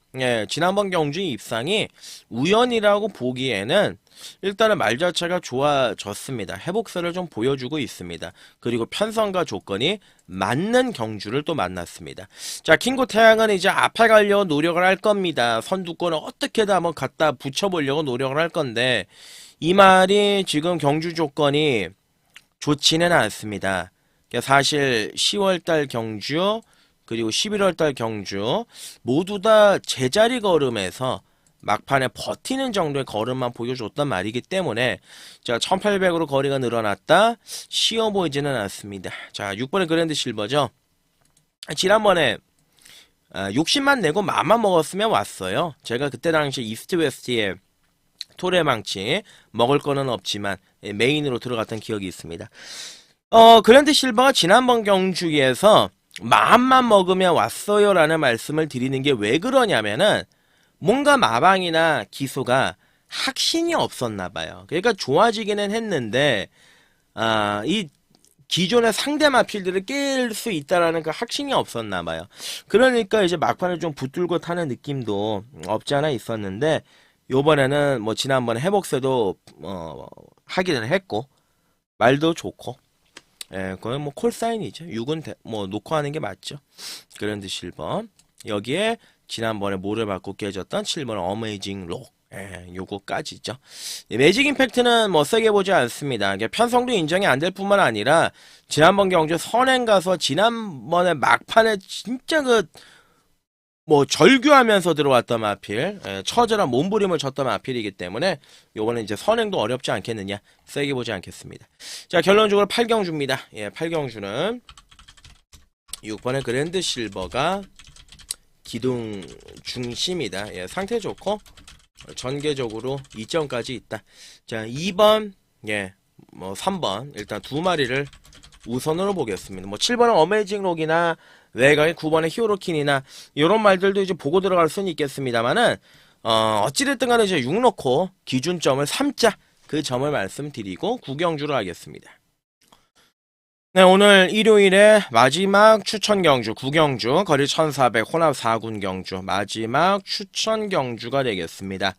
지난번 경주 입상이 우연이라고 보기에는 일단은 말 자체가 좋아졌습니다. 회복세를 좀 보여주고 있습니다. 그리고 편성과 조건이 맞는 경주를 또 만났습니다. 자, 킹고 태양은 이제 앞에 가려고 노력을 할 겁니다. 선두권을 어떻게든 한번 갖다 붙여보려고 노력을 할 건데 이 말이 지금 경주 조건이 좋지는 않습니다. 사실 10월달 경주 그리고 11월달 경주 모두 다 제자리 걸음에서 막판에 버티는 정도의 걸음만 보여줬단 말이기 때문에 자 1800으로 거리가 늘어났다 쉬워 보이지는 않습니다. 자 6번의 그랜드 실버죠. 지난번에 60만 내고 맘만 먹었으면 왔어요. 제가 그때 당시 이스트 웨스트에 토레망치 먹을 거는 없지만 메인으로 들어갔던 기억이 있습니다. 그랜드 실버가 지난번 경주에서 마음만 먹으면 왔어요 라는 말씀을 드리는 게 왜 그러냐면은 뭔가 마방이나 기소가 확신이 없었나 봐요. 그러니까 좋아지기는 했는데 이 기존의 상대 마필들을 깰 수 있다라는 그 확신이 없었나 봐요. 그러니까 이제 막판을 좀 붙들고 타는 느낌도 없지 않아 있었는데 요번에는 뭐 지난번에 회복세도 하기는 했고 말도 좋고 예, 그건 뭐 콜사인이죠. 6은 뭐 놓고 하는 게 맞죠. 그랜드 실버. 여기에 지난번에 모를 받고 깨졌던 7번 어메이징 록. 예, 요거까지죠. 매직 임팩트는 뭐 세게 보지 않습니다. 이게 편성도 인정이 안 될 뿐만 아니라 지난번 경주 선행 가서 지난번에 막판에 진짜 뭐 절규하면서 들어왔던 마필, 예, 처절한 몸부림을 쳤던 마필이기 때문에 요거는 이제 선행도 어렵지 않겠느냐, 세게 보지 않겠습니다. 자, 결론적으로 8경주입니다. 예, 8경주는 6번의 그랜드 실버가 기둥 중심이다. 예, 상태 좋고 전개적으로 2점까지 있다. 자, 2번, 예, 뭐 3번 일단 두 마리를 우선으로 보겠습니다. 뭐 7번은 어메이징 록이나 외곽의 9번의 히어로킨이나 이런 말들도 이제 보고 들어갈 수는 있겠습니다만은 어찌됐든 간에 이제 6 넣고 기준점을 3자 그 점을 말씀드리고 구경주로 하겠습니다. 네, 오늘 일요일에 마지막 추천 경주, 구경주, 거리 1400 혼합 4군 경주, 마지막 추천 경주가 되겠습니다.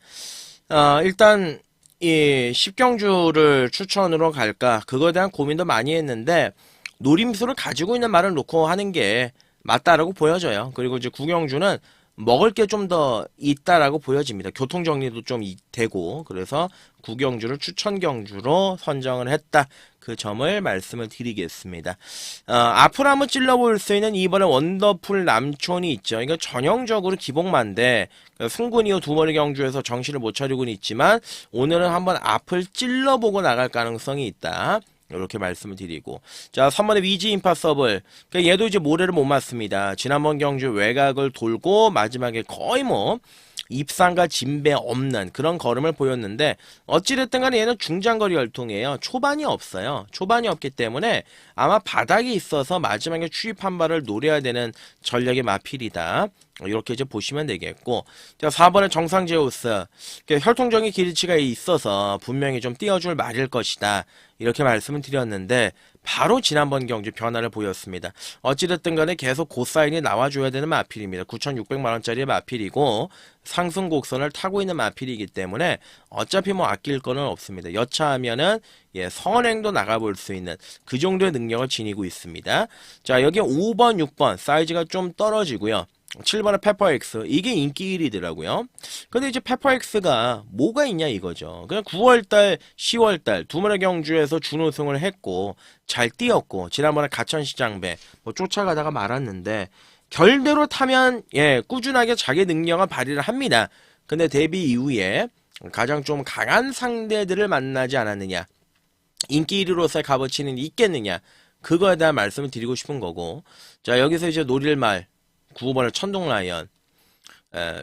일단 이 10경주를 추천으로 갈까 그거에 대한 고민도 많이 했는데 노림수를 가지고 있는 말을 놓고 하는 게 맞다라고 보여져요. 그리고 이제 구경주는 먹을 게 좀 더 있다라고 보여집니다. 교통 정리도 좀 되고 그래서 구경주를 추천 경주로 선정을 했다. 그 점을 말씀을 드리겠습니다. 앞으로 한번 찔러볼 수 있는 이번에 원더풀 남촌이 있죠. 이거 전형적으로 기복만데 승군 이후 두 번의 경주에서 정신을 못 차리고는 있지만 오늘은 한번 앞을 찔러보고 나갈 가능성이 있다. 이렇게 말씀을 드리고 자 3번의 위지 임파서블 그러니까 얘도 이제 모래를 못 맞습니다. 지난번 경주 외곽을 돌고 마지막에 거의 뭐 입상과 진배 없는 그런 걸음을 보였는데 어찌됐든 간에 얘는 중장거리 열통이에요. 초반이 없어요. 초반이 없기 때문에 아마 바닥이 있어서 마지막에 추입 한 발을 노려야 되는 전략의 마필이다. 이렇게 이제 보시면 되겠고 자 4번의 정상제우스 혈통적인 기르치가 있어서 분명히 좀 띄워줄 말일 것이다. 이렇게 말씀을 드렸는데 바로 지난번 경주 변화를 보였습니다. 어찌됐든 간에 계속 고사인이 나와줘야 되는 마필입니다. 9,600만원짜리 마필이고 상승 곡선을 타고 있는 마필이기 때문에 어차피 뭐 아낄 거는 없습니다. 여차하면은 예, 선행도 나가볼 수 있는 그 정도의 능력을 지니고 있습니다. 자 여기 5번, 6번 사이즈가 좀 떨어지고요. 7번의 페퍼X 이게 인기 1위더라고요. 근데 이제 페퍼X가 뭐가 있냐 이거죠. 그냥 9월달 10월달 두 번의 경주에서 준우승을 했고 잘 뛰었고 지난번에 가천시장배 뭐 쫓아가다가 말았는데 결대로 타면 예 꾸준하게 자기 능력을 발휘를 합니다. 근데 데뷔 이후에 가장 좀 강한 상대들을 만나지 않았느냐, 인기 1위로서의 값어치는 있겠느냐, 그거에 대한 말씀을 드리고 싶은 거고 자 여기서 이제 노릴 말 9번의 천동라이언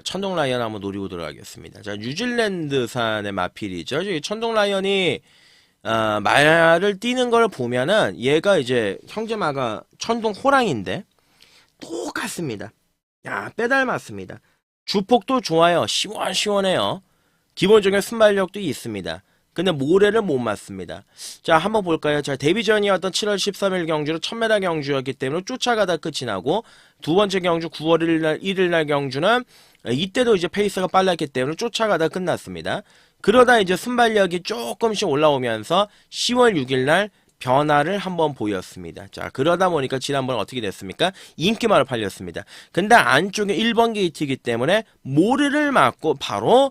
천동라이언 한번 노리고 들어가겠습니다. 자 뉴질랜드산의 마필이죠. 이 천동라이언이 말을 띄는 걸 보면은 얘가 이제 형제마가 천동호랑인데 똑같습니다. 야 빼닮았습니다. 주폭도 좋아요. 시원시원해요. 기본적인 순발력도 있습니다. 근데 모래를 못 맞습니다. 자 한번 볼까요? 자 데뷔전이었던 7월 13일 경주로 1000m 경주였기 때문에 쫓아가다 끝이 나고 두 번째 경주 9월 1일날 경주는 이때도 이제 페이스가 빨랐기 때문에 쫓아가다 끝났습니다. 그러다 이제 순발력이 조금씩 올라오면서 10월 6일날 변화를 한번 보였습니다. 자 그러다 보니까 지난번에 어떻게 됐습니까? 인기마로 팔렸습니다. 근데 안쪽에 1번 게이트이기 때문에 모래를 맞고 바로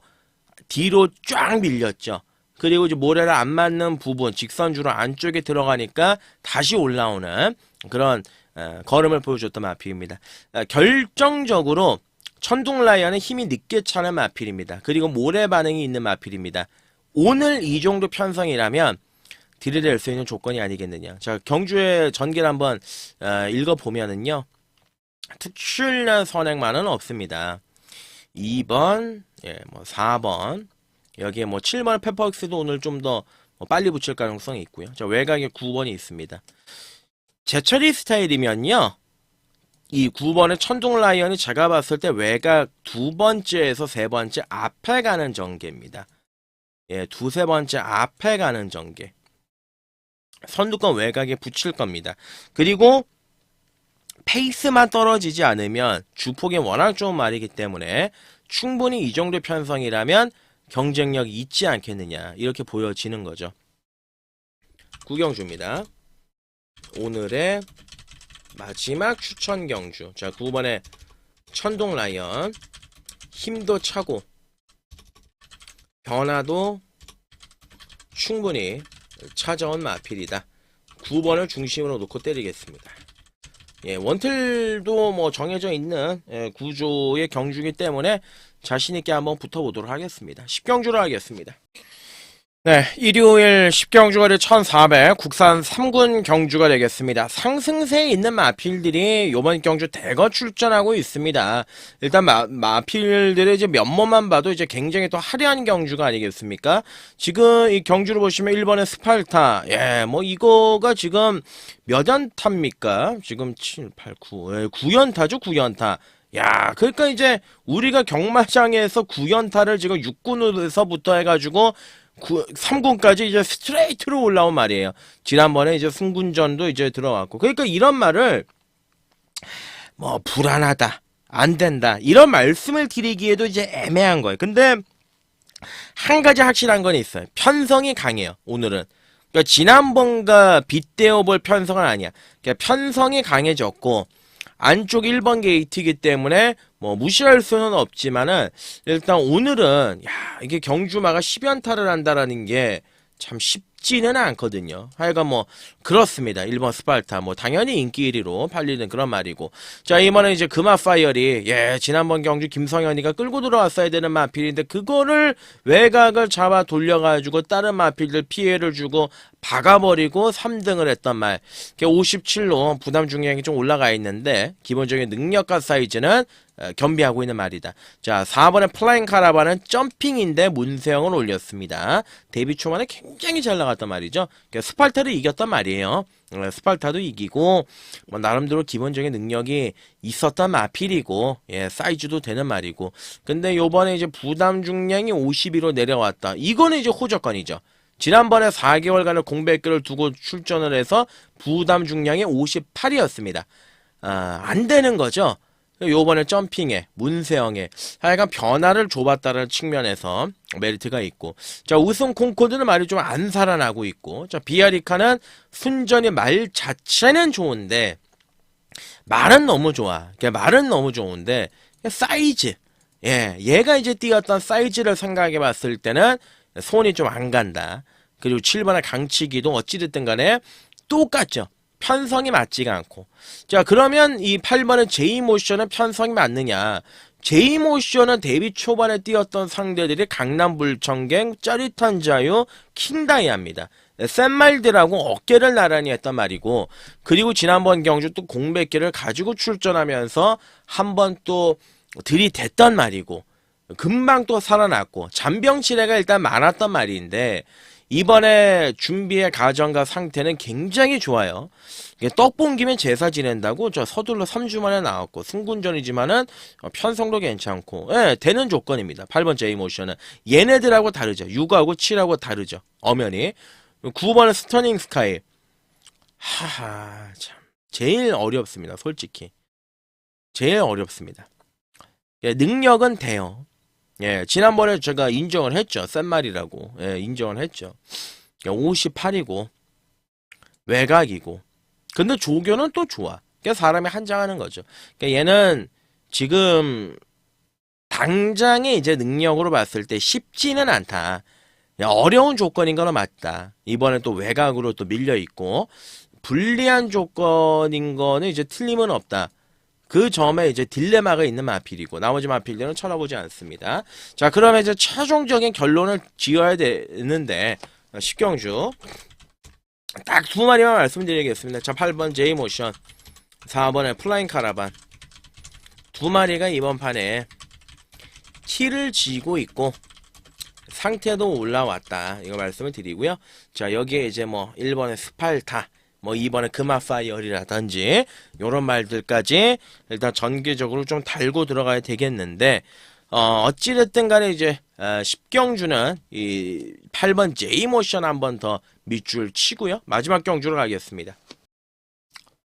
뒤로 쫙 밀렸죠. 그리고 이제 모래를 안 맞는 부분 직선주로 안쪽에 들어가니까 다시 올라오는 그런 걸음을 보여줬던 마필입니다. 결정적으로 천둥라이언은 힘이 늦게 차는 마필입니다. 그리고 모래 반응이 있는 마필입니다. 오늘 이 정도 편성이라면 들이댈 수 있는 조건이 아니겠느냐. 자 경주의 전개를 한번 읽어보면은요. 특출난 선행만은 없습니다. 2번, 예, 뭐 4번, 여기에 뭐 7번의 페퍼엑스도 오늘 좀 더 빨리 붙일 가능성이 있고요. 자 외곽에 9번이 있습니다. 제철이 스타일이면요. 이 9번의 천둥라이언이 제가 봤을 때 외곽 두 번째에서 세 번째 앞에 가는 전개입니다. 예, 두세 번째 앞에 가는 전개. 선두권 외곽에 붙일 겁니다. 그리고 페이스만 떨어지지 않으면 주폭이 워낙 좋은 말이기 때문에 충분히 이 정도 편성이라면 경쟁력이 있지 않겠느냐 이렇게 보여지는 거죠. 구경주입니다. 오늘의 마지막 추천 경주. 자, 9번에 천동 라이언. 힘도 차고 변화도 충분히 찾아온 마필이다. 9번을 중심으로 놓고 때리겠습니다. 예, 원틀도 뭐 정해져 있는 구조의 경주이기 때문에 자신있게 한번 붙어보도록 하겠습니다. 10경주로 하겠습니다. 네, 일요일 10경주가 1400 국산 3군 경주가 되겠습니다. 상승세에 있는 마필들이 요번 경주 대거 출전하고 있습니다. 일단 마필들의 이제 면모만 봐도 이제 굉장히 또 화려한 경주가 아니겠습니까? 지금 이 경주를 보시면 1번의 스팔타, 예, 뭐 이거가 지금 몇 연타입니까? 지금 7, 8, 9, 9연타죠, 9연타. 야, 그러니까 이제 우리가 경마장에서 9연타를 지금 6군에서부터 해가지고 3군까지 이제 스트레이트로 올라온 말이에요. 지난번에 이제 승군전도 이제 들어왔고. 그러니까 이런 말을 뭐 불안하다, 안 된다 이런 말씀을 드리기에도 이제 애매한 거예요. 근데 한 가지 확실한 건 있어요. 편성이 강해요. 오늘은. 그러니까 지난번과 빗대어 볼 편성은 아니야. 그러니까 편성이 강해졌고 안쪽 1번 게이트이기 때문에 뭐 무시할 수는 없지만은 일단 오늘은 야 이게 경주마가 10연타를 한다라는 게 참 쉽지는 않거든요. 하여간 뭐 그렇습니다. 1번 스팔타 뭐 당연히 인기 1위로 팔리는 그런 말이고. 자, 이번에 이제 금화파이어리, 예, 지난번 경주 김성현이가 끌고 들어왔어야 되는 마필인데 그거를 외곽을 잡아 돌려가지고 다른 마필들 피해를 주고 박아버리고 3등을 했던 말. 57로 부담 중량이 좀 올라가 있는데 기본적인 능력과 사이즈는 겸비하고 있는 말이다. 자, 4번의 플라잉 카라반은 점핑인데 문세영을 올렸습니다. 데뷔 초반에 굉장히 잘 나갔단 말이죠. 스팔타를 이겼단 말이에요. 스팔타도 이기고 뭐 나름대로 기본적인 능력이 있었던 마필이고, 예, 사이즈도 되는 말이고. 근데 요번에 이제 부담 중량이 52로 내려왔다. 이거는 이제 호적건이죠. 지난번에 4개월간의 공백기를 두고 출전을 해서 부담 중량이 58이었습니다. 안 되는 거죠. 요번에 점핑에 문세영에 하여간 변화를 줘봤다는 측면에서 메리트가 있고, 자, 우승 콩코드는 말이 좀 안 살아나고 있고, 자, 비아리카는 순전히 말 자체는 좋은데 말은 너무 좋아. 말은 너무 좋은데 사이즈, 예, 얘가 이제 뛰었던 사이즈를 생각해 봤을 때는 손이 좀 안 간다. 그리고 7번의 강치기도 어찌됐든 간에 똑같죠. 편성이 맞지가 않고. 자, 그러면 이 8번의 제이모션은 편성이 맞느냐? 제이모션은 데뷔 초반에 뛰었던 상대들이 강남불청갱, 짜릿한 자유, 킹다이아입니다. 샌말들하고 어깨를 나란히 했단 말이고, 그리고 지난번 경주 또 공백기를 가지고 출전하면서 한번 또 들이댔단 말이고, 금방 또 살아났고, 잔병치레가 일단 많았단 말인데, 이번에 준비의 가정과 상태는 굉장히 좋아요. 떡 뽕기면 제사 지낸다고 저 서둘러 3주 만에 나왔고, 승군전이지만은 편성도 괜찮고, 예, 되는 조건입니다. 8번 제이모션은 얘네들하고 다르죠. 6하고 7하고 다르죠. 엄연히. 9번은 스터닝 스카이. 하하, 참 제일 어렵습니다. 솔직히 제일 어렵습니다. 예, 능력은 돼요. 예, 지난번에 제가 인정을 했죠. 센 말이라고. 예, 인정을 했죠. 58이고, 외곽이고. 근데 조교는 또 좋아. 그러니까 사람이 한장하는 거죠. 그러니까 얘는 지금, 당장의 이제 능력으로 봤을 때 쉽지는 않다. 어려운 조건인 거는 맞다. 이번에 또 외곽으로 또 밀려있고, 불리한 조건인 거는 이제 틀림은 없다. 그 점에 이제 딜레마가 있는 마필이고, 나머지 마필들은 쳐다보지 않습니다. 자, 그러면 이제 최종적인 결론을 지어야 되는데, 10경주 딱 두 마리만 말씀드리겠습니다. 자, 8번 제이모션, 4번의 플라잉 카라반, 두 마리가 이번 판에 키를 쥐고 있고 상태도 올라왔다, 이거 말씀을 드리고요. 자, 여기에 이제 뭐 1번의 스팔타, 뭐 2번에 금화파이어리라든지 요런 말들까지 일단 전개적으로 좀 달고 들어가야 되겠는데, 어찌됐든 간에 이제 10경주는 이 8번 제이모션 한번 더 밑줄 치고요. 마지막 경주로 가겠습니다.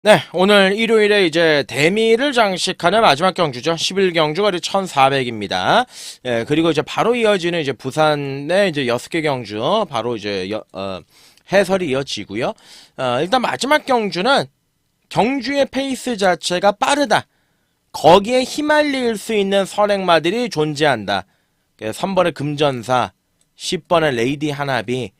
네, 오늘 일요일에 이제 대미를 장식하는 마지막 경주죠. 11경주가 1400입니다. 예, 그리고 이제 바로 이어지는 이제 부산의 이제 6개 경주, 바로 이제 해설이 이어지고요. 일단 마지막 경주는 경주의 페이스 자체가 빠르다. 거기에 휘말릴 수 있는 선행마들이 존재한다. 3번의 금전사, 10번의 레이디 하나비,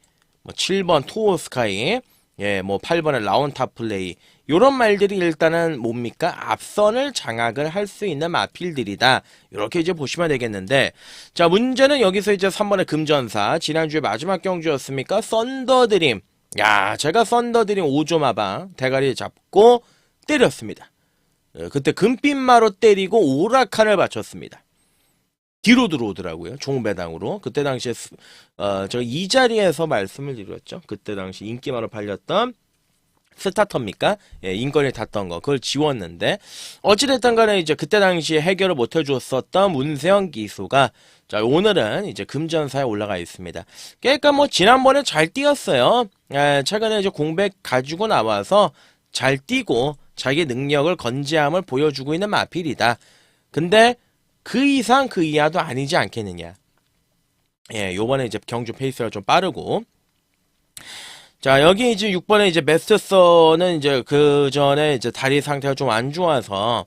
7번 투오스카이, 8번의 라운타플레이, 요런 말들이 일단은 뭡니까? 앞선을 장악을 할 수 있는 마필들이다. 이렇게 이제 보시면 되겠는데, 자, 문제는 여기서 이제 3번의 금전사, 지난주에 마지막 경주였습니까? 썬더드림. 야, 제가 썬더드림 5조 마방 대가리 잡고 때렸습니다. 그때 금빛마로 때리고 오락칸을 맞췄습니다. 뒤로 들어오더라고요. 종배당으로. 그때 당시에 제가 이 자리에서 말씀을 드렸죠. 그때 당시 인기마로 팔렸던 스타터입니까? 예, 인건이 탔던 거. 그걸 지웠는데 어찌됐든 간에 이제 그때 당시에 해결을 못 해줬었던 문세영 기수가 자, 오늘은 이제 금전사에 올라가 있습니다. 그러니까 지난번에 잘 뛰었어요. 최근에 이제 공백 가지고 나와서 잘 뛰고 자기 능력을 건재함을 보여주고 있는 마필이다. 근데 그 이상 그 이하도 아니지 않겠느냐. 예, 요번에 이제 경주 페이스가 좀 빠르고. 자, 여기 이제 6번에 이제 메스터서는 이제 그 전에 이제 다리 상태가 좀 안 좋아서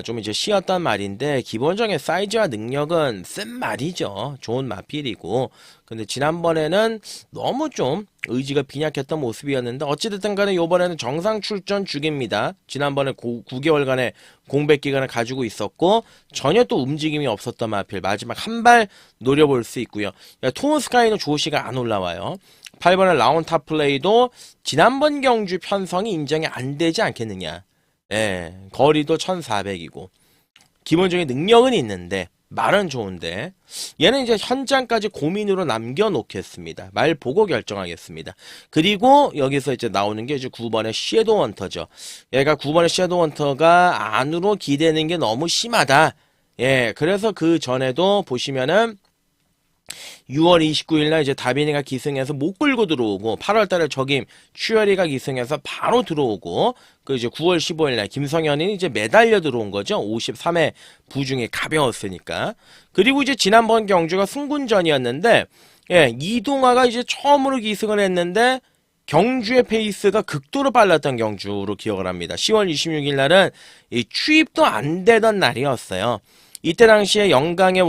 좀 이제 쉬었단 말인데, 기본적인 사이즈와 능력은 센 말이죠. 좋은 마필이고. 근데 지난번에는 너무 좀 의지가 빈약했던 모습이었는데, 어찌됐든 간에 요번에는 정상 출전 중입니다. 지난번에 9개월간의 공백 기간을 가지고 있었고, 전혀 또 움직임이 없었던 마필. 마지막 한 발 노려볼 수 있고요. 토온스카이는 조시가 안 올라와요. 8번의 라운타플레이도 지난번 경주 편성이 인정이 안 되지 않겠느냐. 예, 거리도 1400이고 기본적인 능력은 있는데 말은 좋은데 얘는 이제 현장까지 고민으로 남겨놓겠습니다. 말 보고 결정하겠습니다. 그리고 여기서 이제 나오는 게 이제 9번의 섀도우 헌터죠. 얘가 9번의 섀도우 헌터가 안으로 기대는 게 너무 심하다. 예, 그래서 그 전에도 보시면은 6월 29일날 이제 다빈이가 기승해서 못 끌고 들어오고, 8월달에 적임 추열이가 기승해서 바로 들어오고, 그 이제 9월 15일날 김성현이 이제 매달려 들어온 거죠. 53회 부중에 가벼웠으니까. 그리고 이제 지난번 경주가 승군전이었는데, 예, 이동화가 이제 처음으로 기승을 했는데 경주의 페이스가 극도로 빨랐던 경주로 기억을 합니다. 10월 26일날은 이 추입도 안 되던 날이었어요. 이때 당시에 영광의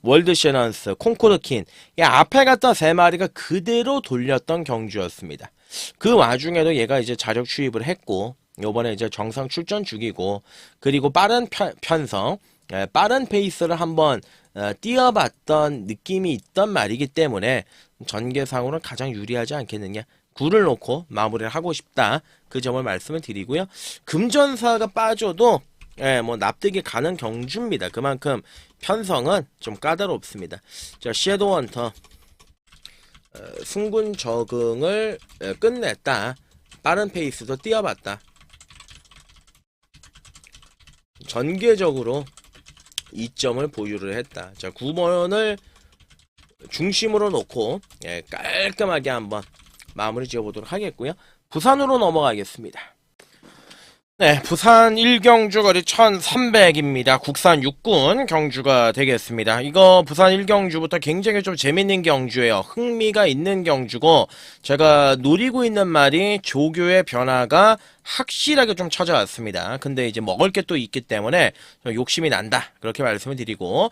월드 셔넌스, 콩코르킨, 앞에 갔던 세 마리가 그대로 돌렸던 경주였습니다. 그 와중에도 얘가 이제 자력 추입을 했고, 요번에 이제 정상 출전 중이고, 그리고 빠른 편성, 빠른 페이스를 한번 띄워봤던 느낌이 있던 말이기 때문에 전개상으로는 가장 유리하지 않겠느냐. 9를 놓고 마무리를 하고 싶다. 그 점을 말씀을 드리고요. 금전사가 빠져도 납득이 가는 경주입니다. 그만큼 편성은 좀 까다롭습니다. 자, 섀도우 헌터 승군 적응을 끝냈다. 빠른 페이스도 뛰어봤다. 전개적으로 2점을 보유를 했다. 자, 9번을 중심으로 놓고 깔끔하게 한번 마무리 지어보도록 하겠고요. 부산으로 넘어가겠습니다. 네, 부산 1경주 거리 1300입니다. 국산 육군 경주가 되겠습니다. 이거 부산 1경주부터 굉장히 좀 재밌는 경주예요. 흥미가 있는 경주고, 제가 노리고 있는 말이 조교의 변화가 확실하게 좀 찾아왔습니다. 근데 이제 먹을 게 또 있기 때문에 욕심이 난다. 그렇게 말씀을 드리고,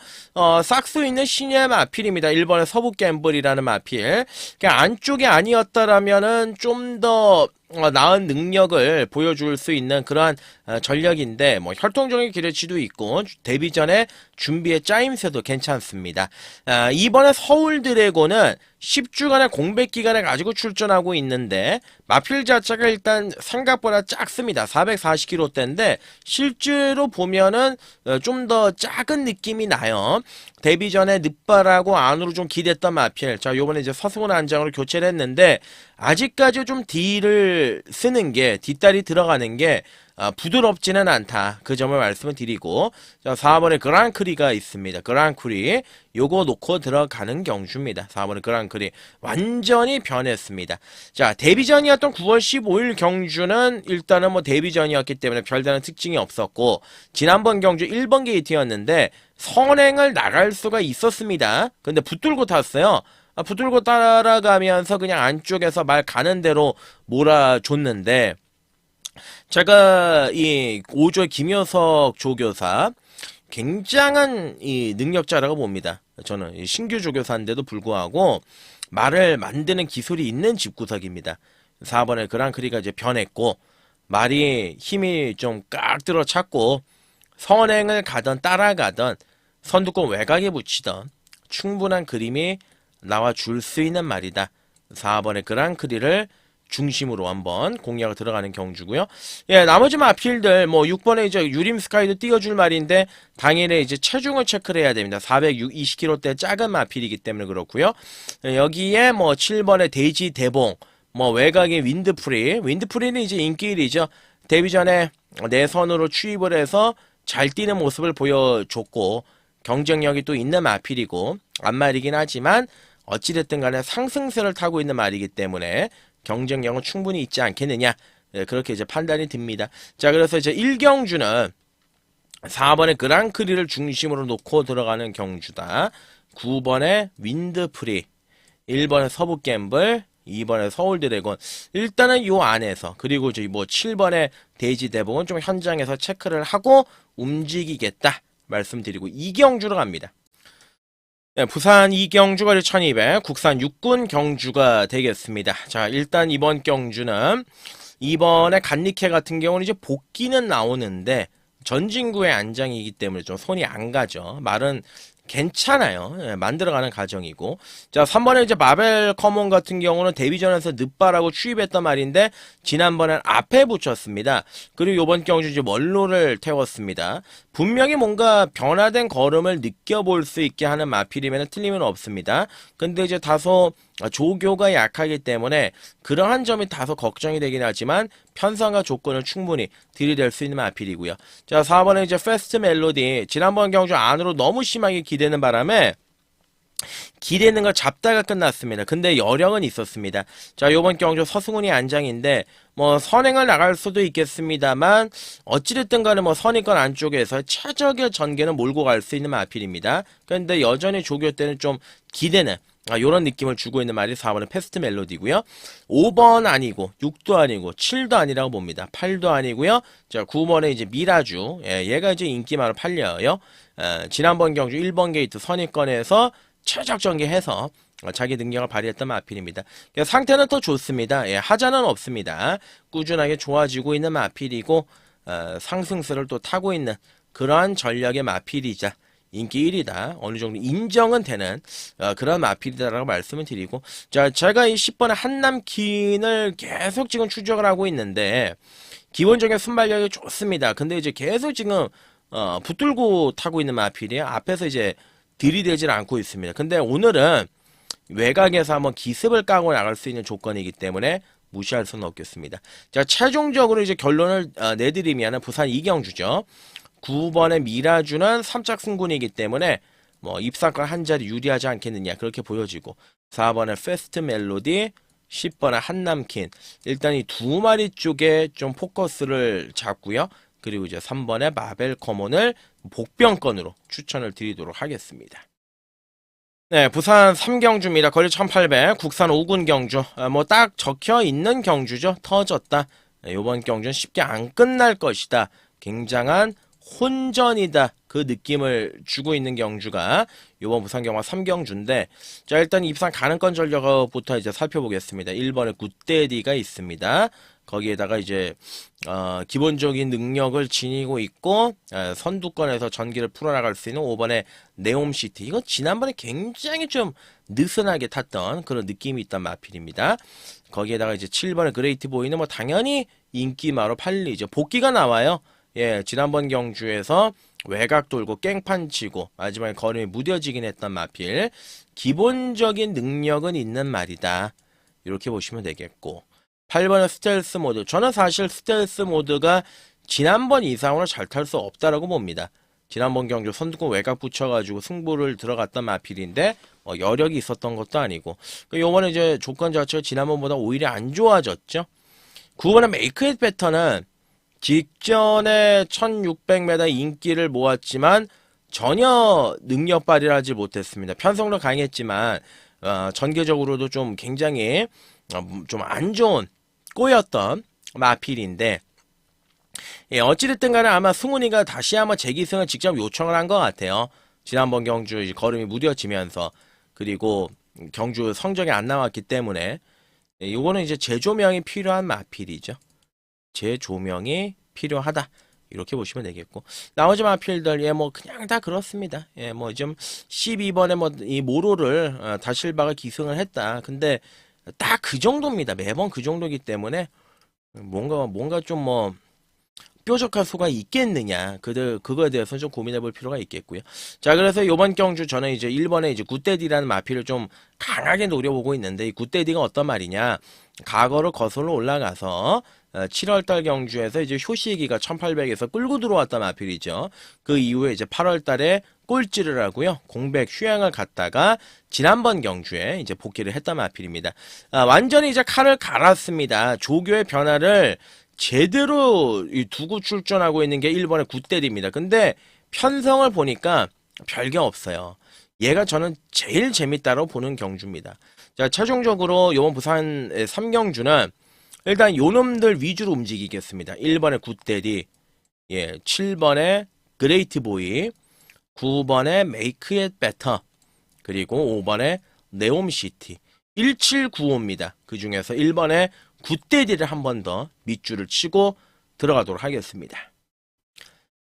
싹수 있는 신의 마필입니다. 1번의 서부 갬블이라는 마필. 그러니까 안쪽이 아니었다라면은 좀 더 나은 능력을 보여줄 수 있는 그러한 전력인데, 혈통적인 기대치도 있고 데뷔 전에 준비의 짜임새도 괜찮습니다. 이번에 서울 드래곤은 10주간의 공백 기간을 가지고 출전하고 있는데, 마필 자체가 일단 생각보다 작습니다. 440kg대인데 실제로 보면은 좀 더 작은 느낌이 나요. 데뷔 전에 늑발하고 안으로 좀 기댔던 마필. 자, 요번에 이제 서승훈 안장으로 교체를 했는데, 아직까지 좀 D를 쓰는 게, 뒷다리 들어가는 게 부드럽지는 않다. 그 점을 말씀을 드리고, 자, 4번에 그랑크리가 있습니다. 그랑크리. 요거 놓고 들어가는 경주입니다. 4번에 그랑크리. 완전히 변했습니다. 자, 데뷔전이었던 9월 15일 경주는 일단은 데뷔전이었기 때문에 별다른 특징이 없었고, 지난번 경주 1번 게이트였는데 선행을 나갈 수가 있었습니다. 근데 붙들고 탔어요. 붙들고 따라가면서 그냥 안쪽에서 말 가는 대로 몰아줬는데, 제가 이 5조 김효석 조교사 굉장한 이 능력자라고 봅니다. 저는 이 신규 조교사인데도 불구하고 말을 만드는 기술이 있는 집구석입니다. 4번에 그랑크리가 이제 변했고, 말이 힘이 좀 깍 들어찼고, 선행을 가던 따라가던 선두권 외곽에 붙이던 충분한 그림이 나와 줄 수 있는 말이다. 4번의 그랑크리를 중심으로 한번 공략을 들어가는 경주고요. 예, 나머지 마필들 뭐 6번에 이제 유림스카이도 띄워줄 말인데 당일에 이제 체중을 체크를 해야 됩니다. 420kg대 작은 마필이기 때문에 그렇고요. 예, 여기에 뭐 7번에 돼지 대봉, 뭐 외곽의 윈드프리는 이제 인기일이죠. 데뷔 전에 내선으로 추입을 해서 잘 뛰는 모습을 보여줬고 경쟁력이 또 있는 마필이고 앞말이긴 하지만 어찌됐든 간에 상승세를 타고 있는 말이기 때문에 경쟁력은 충분히 있지 않겠느냐. 네, 그렇게 이제 판단이 듭니다. 자, 그래서 이제 1경주는 4번의 그랑크리를 중심으로 놓고 들어가는 경주다. 9번의 윈드프리, 1번의 서부갬블, 2번의 서울드래곤. 일단은 요 안에서, 그리고 이제 뭐 7번의 돼지대봉은 좀 현장에서 체크를 하고 움직이겠다 말씀드리고 2경주로 갑니다. 네, 부산 2경주가 1200, 국산 육군 경주가 되겠습니다. 자, 일단 이번 경주는 이번에 간니케 같은 경우는 이제 복귀는 나오는데 전진구의 안장이기 때문에 좀 손이 안 가죠. 말은 괜찮아요. 예, 만들어가는 과정이고. 자, 3번에 이제 마벨 커먼 같은 경우는 데뷔전에서 늦바라고 추입했던 말인데 지난번엔 앞에 붙였습니다. 그리고 이번 경주 이제 원로를 태웠습니다. 분명히 뭔가 변화된 걸음을 느껴볼 수 있게 하는 마필이면 틀림은 없습니다. 근데 이제 다소 조교가 약하기 때문에 그러한 점이 다소 걱정이 되긴 하지만 편성과 조건을 충분히 들이댈 수 있는 마필이고요. 자, 4번에 이제 페스트 멜로디. 지난번 경주 안으로 너무 심하게 기대는 바람에 기대는 걸 잡다가 끝났습니다. 근데 여력은 있었습니다. 자, 요번 경주 서승훈이 안장인데 뭐 선행을 나갈 수도 있겠습니다만 어찌됐든 간에 뭐 선의권 안쪽에서 최적의 전개는 몰고 갈 수 있는 마필입니다. 근데 여전히 조교 때는 좀 기대는 요런 느낌을 주고 있는 말이 4번의 패스트 멜로디고요. 5번 아니고 6도 아니고 7도 아니라고 봅니다. 8도 아니고요. 자, 9번에 이제 미라주. 예, 얘가 이제 인기만으로 팔려요. 지난번 경주 1번 게이트 선의권에서 최적 전개해서 자기 능력을 발휘했던 마필입니다. 상태는 더 좋습니다. 예, 하자는 없습니다. 꾸준하게 좋아지고 있는 마필이고 상승세를 또 타고 있는 그러한 전략의 마필이자 인기 1위다. 어느 정도 인정은 되는 그런 마필이다라고 말씀을 드리고, 자, 제가 이 10번의 한남킨을 계속 지금 추적을 하고 있는데 기본적인 순발력이 좋습니다. 근데 이제 계속 지금 붙들고 타고 있는 마필이에요. 앞에서 이제 들이대질 않고 있습니다. 근데 오늘은 외곽에서 한번 기습을 까고 나갈 수 있는 조건이기 때문에 무시할 수는 없겠습니다. 자, 최종적으로 이제 결론을 내드리면 부산 2경주죠. 9번의 미라주는 3짝 승군이기 때문에 뭐 입상권 한 자리 유리하지 않겠느냐 그렇게 보여지고 4번의 페스트 멜로디 10번의 한남킨 일단 이 두 마리 쪽에 좀 포커스를 잡고요. 그리고 이제 3번의 마벨 커먼을 복병권으로 추천을 드리도록 하겠습니다. 네, 부산 3경주입니다. 거리 1800, 국산 5군 경주. 뭐 딱 적혀 있는 경주죠. 터졌다. 이번 경주는 쉽게 안 끝날 것이다. 굉장한 혼전이다. 그 느낌을 주고 있는 경주가 이번 부산 경마 3경주인데, 자, 일단 입상 가능권 전략부터 이제 살펴보겠습니다. 1번에 굿데디가 있습니다. 거기에다가 이제 기본적인 능력을 지니고 있고 선두권에서 전기를 풀어나갈 수 있는 5번의 네옴시티. 이거 지난번에 굉장히 좀 느슨하게 탔던 그런 느낌이 있던 마필입니다. 거기에다가 이제 7번의 그레이트 보이는 뭐 당연히 인기마로 팔리죠. 복귀가 나와요. 예, 지난번 경주에서 외곽 돌고 깽판 치고 마지막에 걸음이 무뎌지긴 했던 마필. 기본적인 능력은 있는 말이다. 이렇게 보시면 되겠고, 8번의 스텔스 모드. 저는 사실 스텔스 모드가 지난번 이상으로 잘 탈 수 없다라고 봅니다. 지난번 경주 선두권 외곽 붙여가지고 승부를 들어갔던 마필인데 여력이 있었던 것도 아니고, 요번에 이제 조건 자체가 지난번보다 오히려 안 좋아졌죠. 9번의 메이크잇 패턴은 직전에 1600m 인기를 모았지만 전혀 능력 발휘를 하지 못했습니다. 편성도 강했지만 전개적으로도 좀 굉장히 좀 안 좋은 꼬였던 마필인데, 예, 어찌됐든 간에 아마 승훈이가 다시 한번 재기승을 직접 요청을 한 것 같아요. 지난번 경주 이제 걸음이 무뎌지면서, 그리고 경주 성적이 안 나왔기 때문에, 예, 요거는 이제 재조명이 필요한 마필이죠. 재조명이 필요하다. 이렇게 보시면 되겠고, 나머지 마필들, 예, 뭐, 그냥 다 그렇습니다. 예, 뭐, 좀, 12번에 뭐, 이 모로를, 다실바가 기승을 했다. 근데, 딱 그 정도입니다. 매번 그 정도이기 때문에, 뭔가 좀 뭐, 뾰족할 수가 있겠느냐. 그거에 대해서 좀 고민해 볼 필요가 있겠고요. 자, 그래서 이번 경주 저는 이제 1번에 이제 굿데디라는 마필을 좀 강하게 노려보고 있는데, 이 굿데디가 어떤 말이냐. 과거로 거슬러 올라가서 7월달 경주에서 이제 효시기가 1800에서 끌고 들어왔던 마필이죠. 그 이후에 이제 8월달에 꼴찌를 하고요. 공백 휴양을 갔다가 지난번 경주에 이제 복귀를 했던 마필입니다. 완전히 이제 칼을 갈았습니다. 조교의 변화를 제대로 두고 출전하고 있는 게 1번의 굿데디입니다. 근데 편성을 보니까 별게 없어요. 얘가 저는 제일 재밌다고 보는 경주입니다. 자, 최종적으로 이번 부산 3경주는 일단 요놈들 위주로 움직이겠습니다. 1번의 굿데디, 예, 7번의 그레이트 보이, 9번의 메이크 잇 베터, 그리고 5번의 네옴시티. 1795입니다. 그 중에서 1번의 굿데디를 한 번 더 밑줄을 치고 들어가도록 하겠습니다.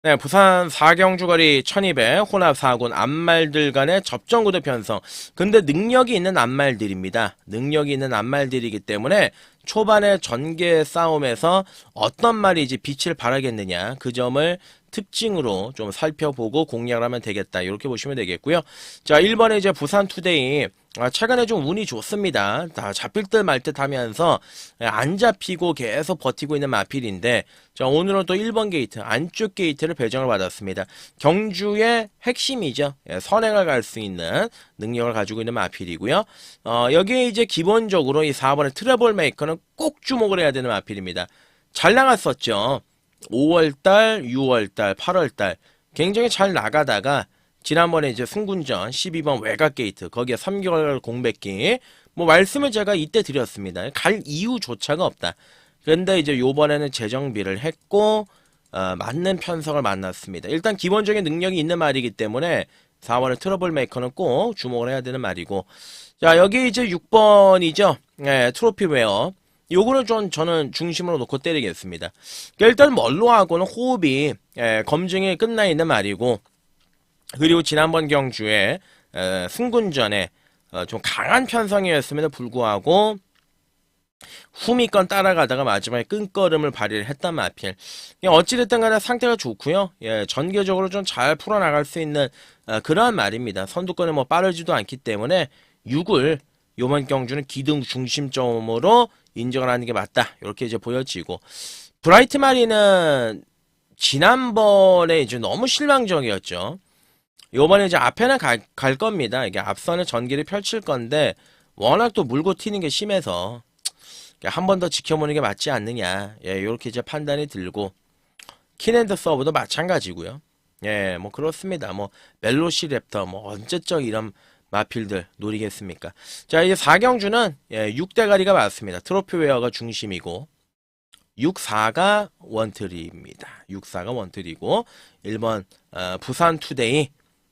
네, 부산 4경주 거리 1200 혼합 4군 암말들 간의 접전구도 편성. 근데 능력이 있는 암말들입니다. 능력이 있는 암말들이기 때문에 초반에 전개 싸움에서 어떤 말이 이제 빛을 발하겠느냐, 그 점을 특징으로 좀 살펴보고 공략을 하면 되겠다. 이렇게 보시면 되겠고요. 자, 1번에 이제 부산 투데이. 최근에 좀 운이 좋습니다. 다 잡힐 듯 말 듯 하면서 안 잡히고 계속 버티고 있는 마필인데, 자, 오늘은 또 1번 게이트, 안쪽 게이트를 배정을 받았습니다. 경주의 핵심이죠. 예, 선행을 갈 수 있는 능력을 가지고 있는 마필이고요. 여기에 이제 기본적으로 이 4번의 트러블 메이커는 꼭 주목을 해야 되는 마필입니다. 잘 나갔었죠. 5월달, 6월달, 8월달 굉장히 잘 나가다가 지난번에 이제 승군전 12번 외곽 게이트 거기에 3개월 공백기 뭐 말씀을 제가 이때 드렸습니다. 갈 이유조차가 없다. 그런데 이제 요번에는 재정비를 했고 맞는 편성을 만났습니다. 일단 기본적인 능력이 있는 말이기 때문에 4번의 트러블 메이커는 꼭 주목을 해야 되는 말이고, 자, 여기 이제 6번이죠. 네, 트로피 웨어. 요거는 저는 중심으로 놓고 때리겠습니다. 일단 멀로하고는 호흡이 검증이 끝나 있는 말이고, 그리고 지난번 경주에 승군전에 좀 강한 편성이었음에도 불구하고 후미권 따라가다가 마지막에 끈걸음을 발휘를 했단 마필. 어찌됐든 간에 상태가 좋고요. 예, 전개적으로 좀 잘 풀어나갈 수 있는 그러한 말입니다. 선두권에 뭐 빠르지도 않기 때문에 6을 요번 경주는 기둥 중심점으로 인정을 하는 게 맞다. 이렇게 이제 보여지고, 브라이트 마리는 지난번에 이제 너무 실망적이었죠. 요번에 이제 앞에는 갈 겁니다. 이게 앞선에 전기를 펼칠 건데 워낙 또 물고 튀는 게 심해서 한 번 더 지켜보는 게 맞지 않느냐. 예, 이렇게 이제 판단이 들고, 킨앤더 서브도 마찬가지고요. 예, 뭐 그렇습니다. 뭐 멜로시랩터 뭐 언제적 이런 마필들 노리겠습니까? 자, 이제 4경주는 6대가리가 맞습니다. 트로피웨어가 중심이고 6-4가 원트리입니다. 6-4가 원트리고 1번 부산 투데이,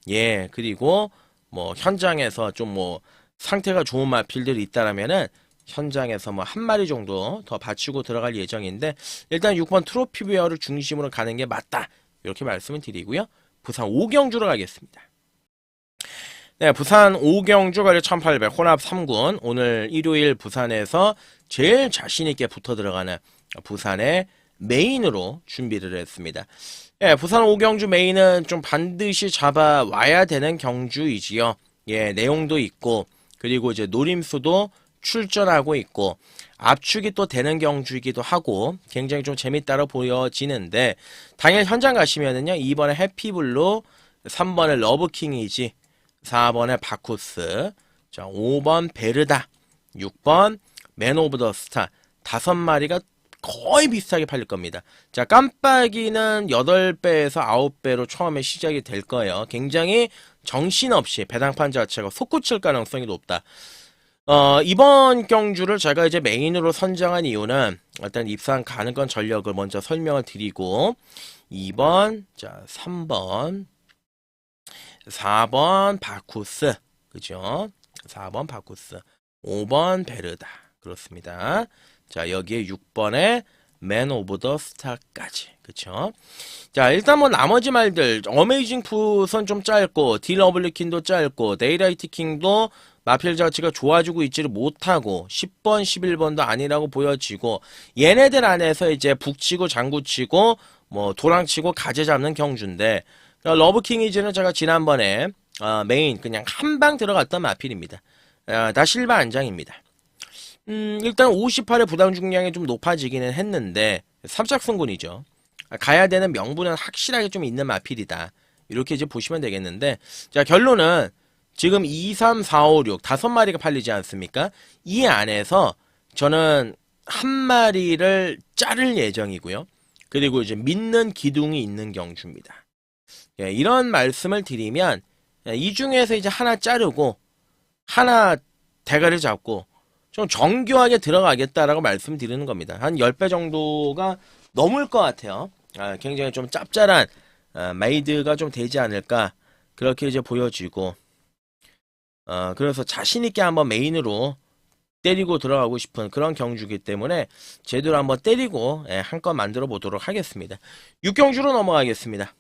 예, 그리고 뭐 현장에서 좀 뭐 상태가 좋은 마필들이 있다라면은 현장에서 뭐 한 마리 정도 더 받치고 들어갈 예정인데, 일단 6번 트로피웨어를 중심으로 가는 게 맞다. 이렇게 말씀을 드리고요. 부산 5경주로 가겠습니다. 네, 부산 5경주 거리 1800 혼합 3군 오늘 일요일 부산에서 제일 자신있게 붙어 들어가는 부산의 메인으로 준비를 했습니다. 예, 부산 5경주 메인은 좀 반드시 잡아와야 되는 경주이지요. 예, 내용도 있고, 그리고 이제 노림수도 출전하고 있고, 압축이 또 되는 경주이기도 하고, 굉장히 좀 재밌다고 보여지는데, 당일 현장 가시면은요, 2번에 해피블루, 3번에 러브킹이지, 4번에 바쿠스, 자, 5번 베르다, 6번 맨 오브 더 스타, 5마리가 거의 비슷하게 팔릴 겁니다. 자, 깜빡이는 8배에서 9배로 처음에 시작이 될 거예요. 굉장히 정신없이 배당판 자체가 솟구칠 가능성이 높다. 이번 경주를 제가 이제 메인으로 선정한 이유는 일단 입상 가능한 전력을 먼저 설명을 드리고 2번, 자, 3번, 4번 바쿠스, 그죠? 4번 바쿠스, 5번 베르다. 그렇습니다. 자, 여기에 6번에 맨 오브 더 스타까지. 그쵸? 자, 일단 뭐 나머지 말들 어메이징 풋은 좀 짧고 딜 어블리킨도 짧고 데이라이트 킹도 마필 자체가 좋아지고 있지를 못하고 10번, 11번도 아니라고 보여지고 얘네들 안에서 이제 북치고 장구치고 뭐 도랑치고 가재 잡는 경주인데 러브킹이즈는 제가 지난번에 메인 그냥 한 방 들어갔던 마필입니다. 다 실바 안장입니다. 일단 58의 부담 중량이 좀 높아지기는 했는데 삼착승군이죠. 가야 되는 명분은 확실하게 좀 있는 마필이다. 이렇게 이제 보시면 되겠는데 자, 결론은 지금 2, 3, 4, 5, 6 5마리가 팔리지 않습니까? 이 안에서 저는 한 마리를 자를 예정이고요. 그리고 이제 믿는 기둥이 있는 경주입니다. 예, 이런 말씀을 드리면 이 중에서 이제 하나 자르고 하나 대가를 잡고 좀 정교하게 들어가겠다라고 말씀드리는 겁니다. 한 10배 정도가 넘을 것 같아요. 굉장히 좀 짭짤한 메이드가 좀 되지 않을까 그렇게 이제 보여지고 그래서 자신있게 한번 메인으로 때리고 들어가고 싶은 그런 경주이기 때문에 제대로 한번 때리고 한건 만들어 보도록 하겠습니다. 6경주로 넘어가겠습니다.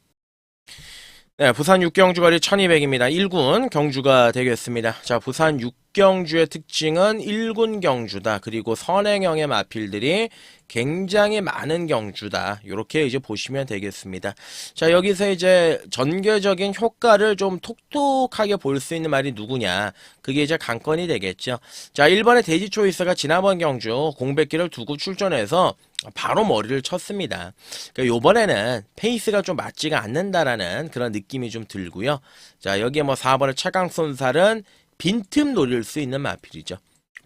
네, 부산 6경주 거리 1200입니다. 1군 경주가 되겠습니다. 자, 부산 6경주의 특징은 1군 경주다. 그리고 선행형의 마필들이 굉장히 많은 경주다. 이렇게 이제 보시면 되겠습니다. 자, 여기서 이제 전개적인 효과를 좀 톡톡하게 볼 수 있는 말이 누구냐. 그게 이제 관건이 되겠죠. 자, 1번의 돼지 초이스가 지난번 경주 공백기를 두고 출전해서 바로 머리를 쳤습니다. 그러니까 요번에는 페이스가 좀 맞지가 않는다라는 그런 느낌이 좀 들고요. 자, 여기에 뭐 4번의 최강손살은 빈틈 노릴 수 있는 마필이죠.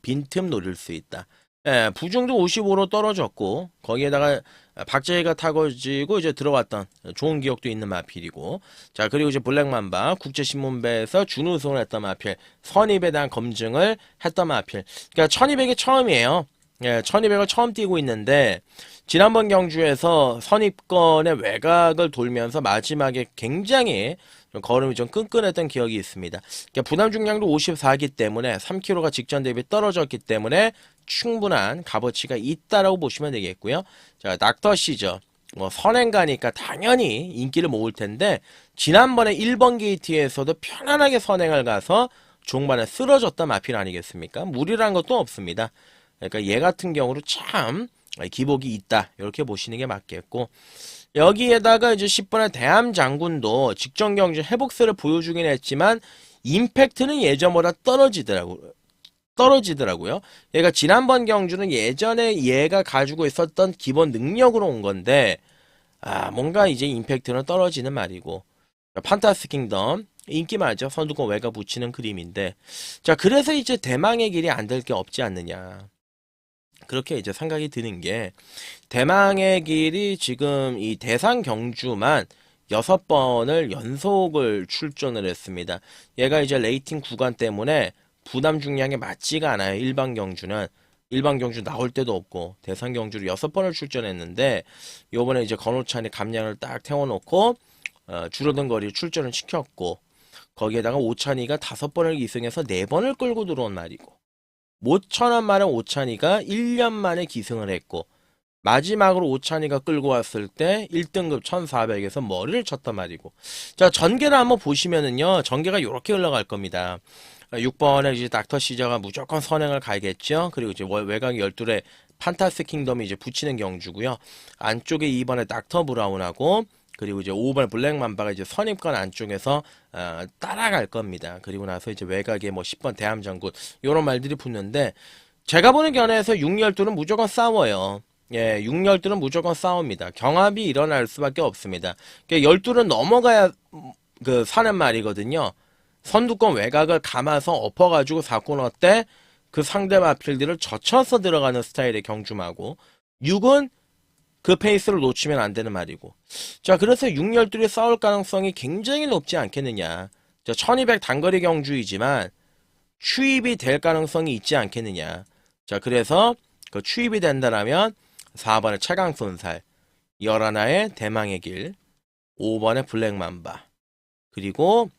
빈틈 노릴 수 있다. 예, 부중도 55로 떨어졌고 거기에다가 박재희가 타고지고 이제 들어왔던 좋은 기억도 있는 마필이고 자, 그리고 이제 블랙맘바 국제신문배에서 준우승을 했던 마필 선입에 대한 검증을 했던 마필 그러니까 1200이 처음이에요. 예, 1200을 처음 뛰고 있는데 지난번 경주에서 선입권의 외곽을 돌면서 마지막에 굉장히 걸음이 좀 끈끈했던 기억이 있습니다. 그러니까 부담 중량도 54기 때문에 3kg가 직전 대비 떨어졌기 때문에 충분한 값어치가 있다라고 보시면 되겠고요. 자, 닥터시죠. 뭐 선행가니까 당연히 인기를 모을 텐데 지난번에 1번 게이트에서도 편안하게 선행을 가서 종반에 쓰러졌던 마필 아니겠습니까? 무리란 것도 없습니다. 그러니까 얘 같은 경우로 참 기복이 있다. 이렇게 보시는 게 맞겠고 여기에다가 이제 10번의 대함장군도 직전 경주 회복세를 보여주긴 했지만 임팩트는 예전보다 떨어지더라고요. 얘가 지난번 경주는 예전에 얘가 가지고 있었던 기본 능력으로 온 건데 뭔가 이제 임팩트는 떨어지는 말이고 판타스 킹덤 인기 많죠. 선두권 외가 붙이는 그림인데 자, 그래서 이제 대망의 길이 안 될 게 없지 않느냐. 그렇게 이제 생각이 드는 게 대망의 길이 지금 이 대상 경주만 6번을 연속을 출전을 했습니다. 얘가 이제 레이팅 구간 때문에 부담 중량에 맞지가 않아요. 일반 경주는 일반 경주 나올 때도 없고 대상 경주를 6번을 출전했는데 요번에 이제 건호찬이 감량을 딱 태워놓고 줄어든 거리 출전을 시켰고 거기에다가 오찬이가 5번을 기승해서 4번을 끌고 들어온 말이고 모천원 만에 오찬이가 1년 만에 기승을 했고 마지막으로 오찬이가 끌고 왔을 때 1등급 1400에서 머리를 쳤단 말이고 자, 전개를 한번 보시면은요 전개가 이렇게 흘러갈 겁니다. 6번에 이제 닥터 시저가 무조건 선행을 가야겠죠. 그리고 이제 외곽 12에 판타스 킹덤이 이제 붙이는 경주고요. 안쪽에 2번에 닥터 브라운하고 그리고 이제 5번 블랙맘바가 이제 선입권 안쪽에서 따라갈 겁니다. 그리고 나서 이제 외곽에 뭐 10번 대함장군 이런 말들이 붙는데 제가 보는 견해에서 612는 무조건 싸워요. 예, 612는 무조건 싸웁니다. 경합이 일어날 수밖에 없습니다. 그러니까 12는 넘어가야 사는 말이거든요. 선두권 외곽을 감아서 엎어가지고 4코너 때 그 상대 마필들을 젖혀서 들어가는 스타일의 경주마고 6은 그 페이스를 놓치면 안 되는 말이고. 자, 그래서 6, 12이 싸울 가능성이 굉장히 높지 않겠느냐. 자, 1200 단거리 경주이지만 추입이 될 가능성이 있지 않겠느냐. 자, 그래서 그 추입이 된다라면 4번의 최강손살, 11의 대망의 길, 5번의 블랙맘바, 그리고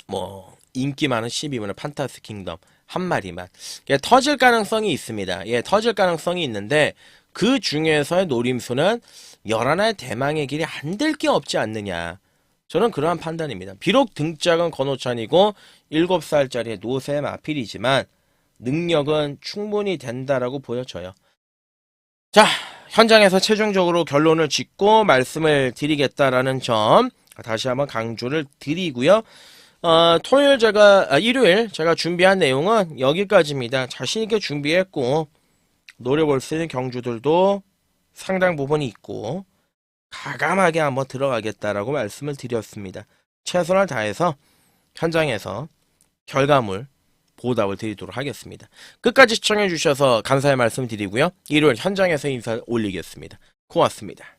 뭐 인기 많은 12번의 판타스 킹덤 한 마리만. 예, 터질 가능성이 있습니다. 예, 터질 가능성이 있는데 그 중에서의 노림수는 11의 대망의 길이 안 될 게 없지 않느냐. 저는 그러한 판단입니다. 비록 등짝은 건호찬이고 7살짜리의 노세 마필이지만 능력은 충분히 된다라고 보여져요. 자, 현장에서 최종적으로 결론을 짓고 말씀을 드리겠다라는 점 다시 한번 강조를 드리고요. 일요일 제가 준비한 내용은 여기까지입니다. 자신있게 준비했고 노려볼 수 있는 경주들도 상당 부분이 있고 가감하게 한번 들어가겠다라고 말씀을 드렸습니다. 최선을 다해서 현장에서 결과물 보답을 드리도록 하겠습니다. 끝까지 시청해 주셔서 감사의 말씀 드리고요. 일요일 현장에서 인사 올리겠습니다. 고맙습니다.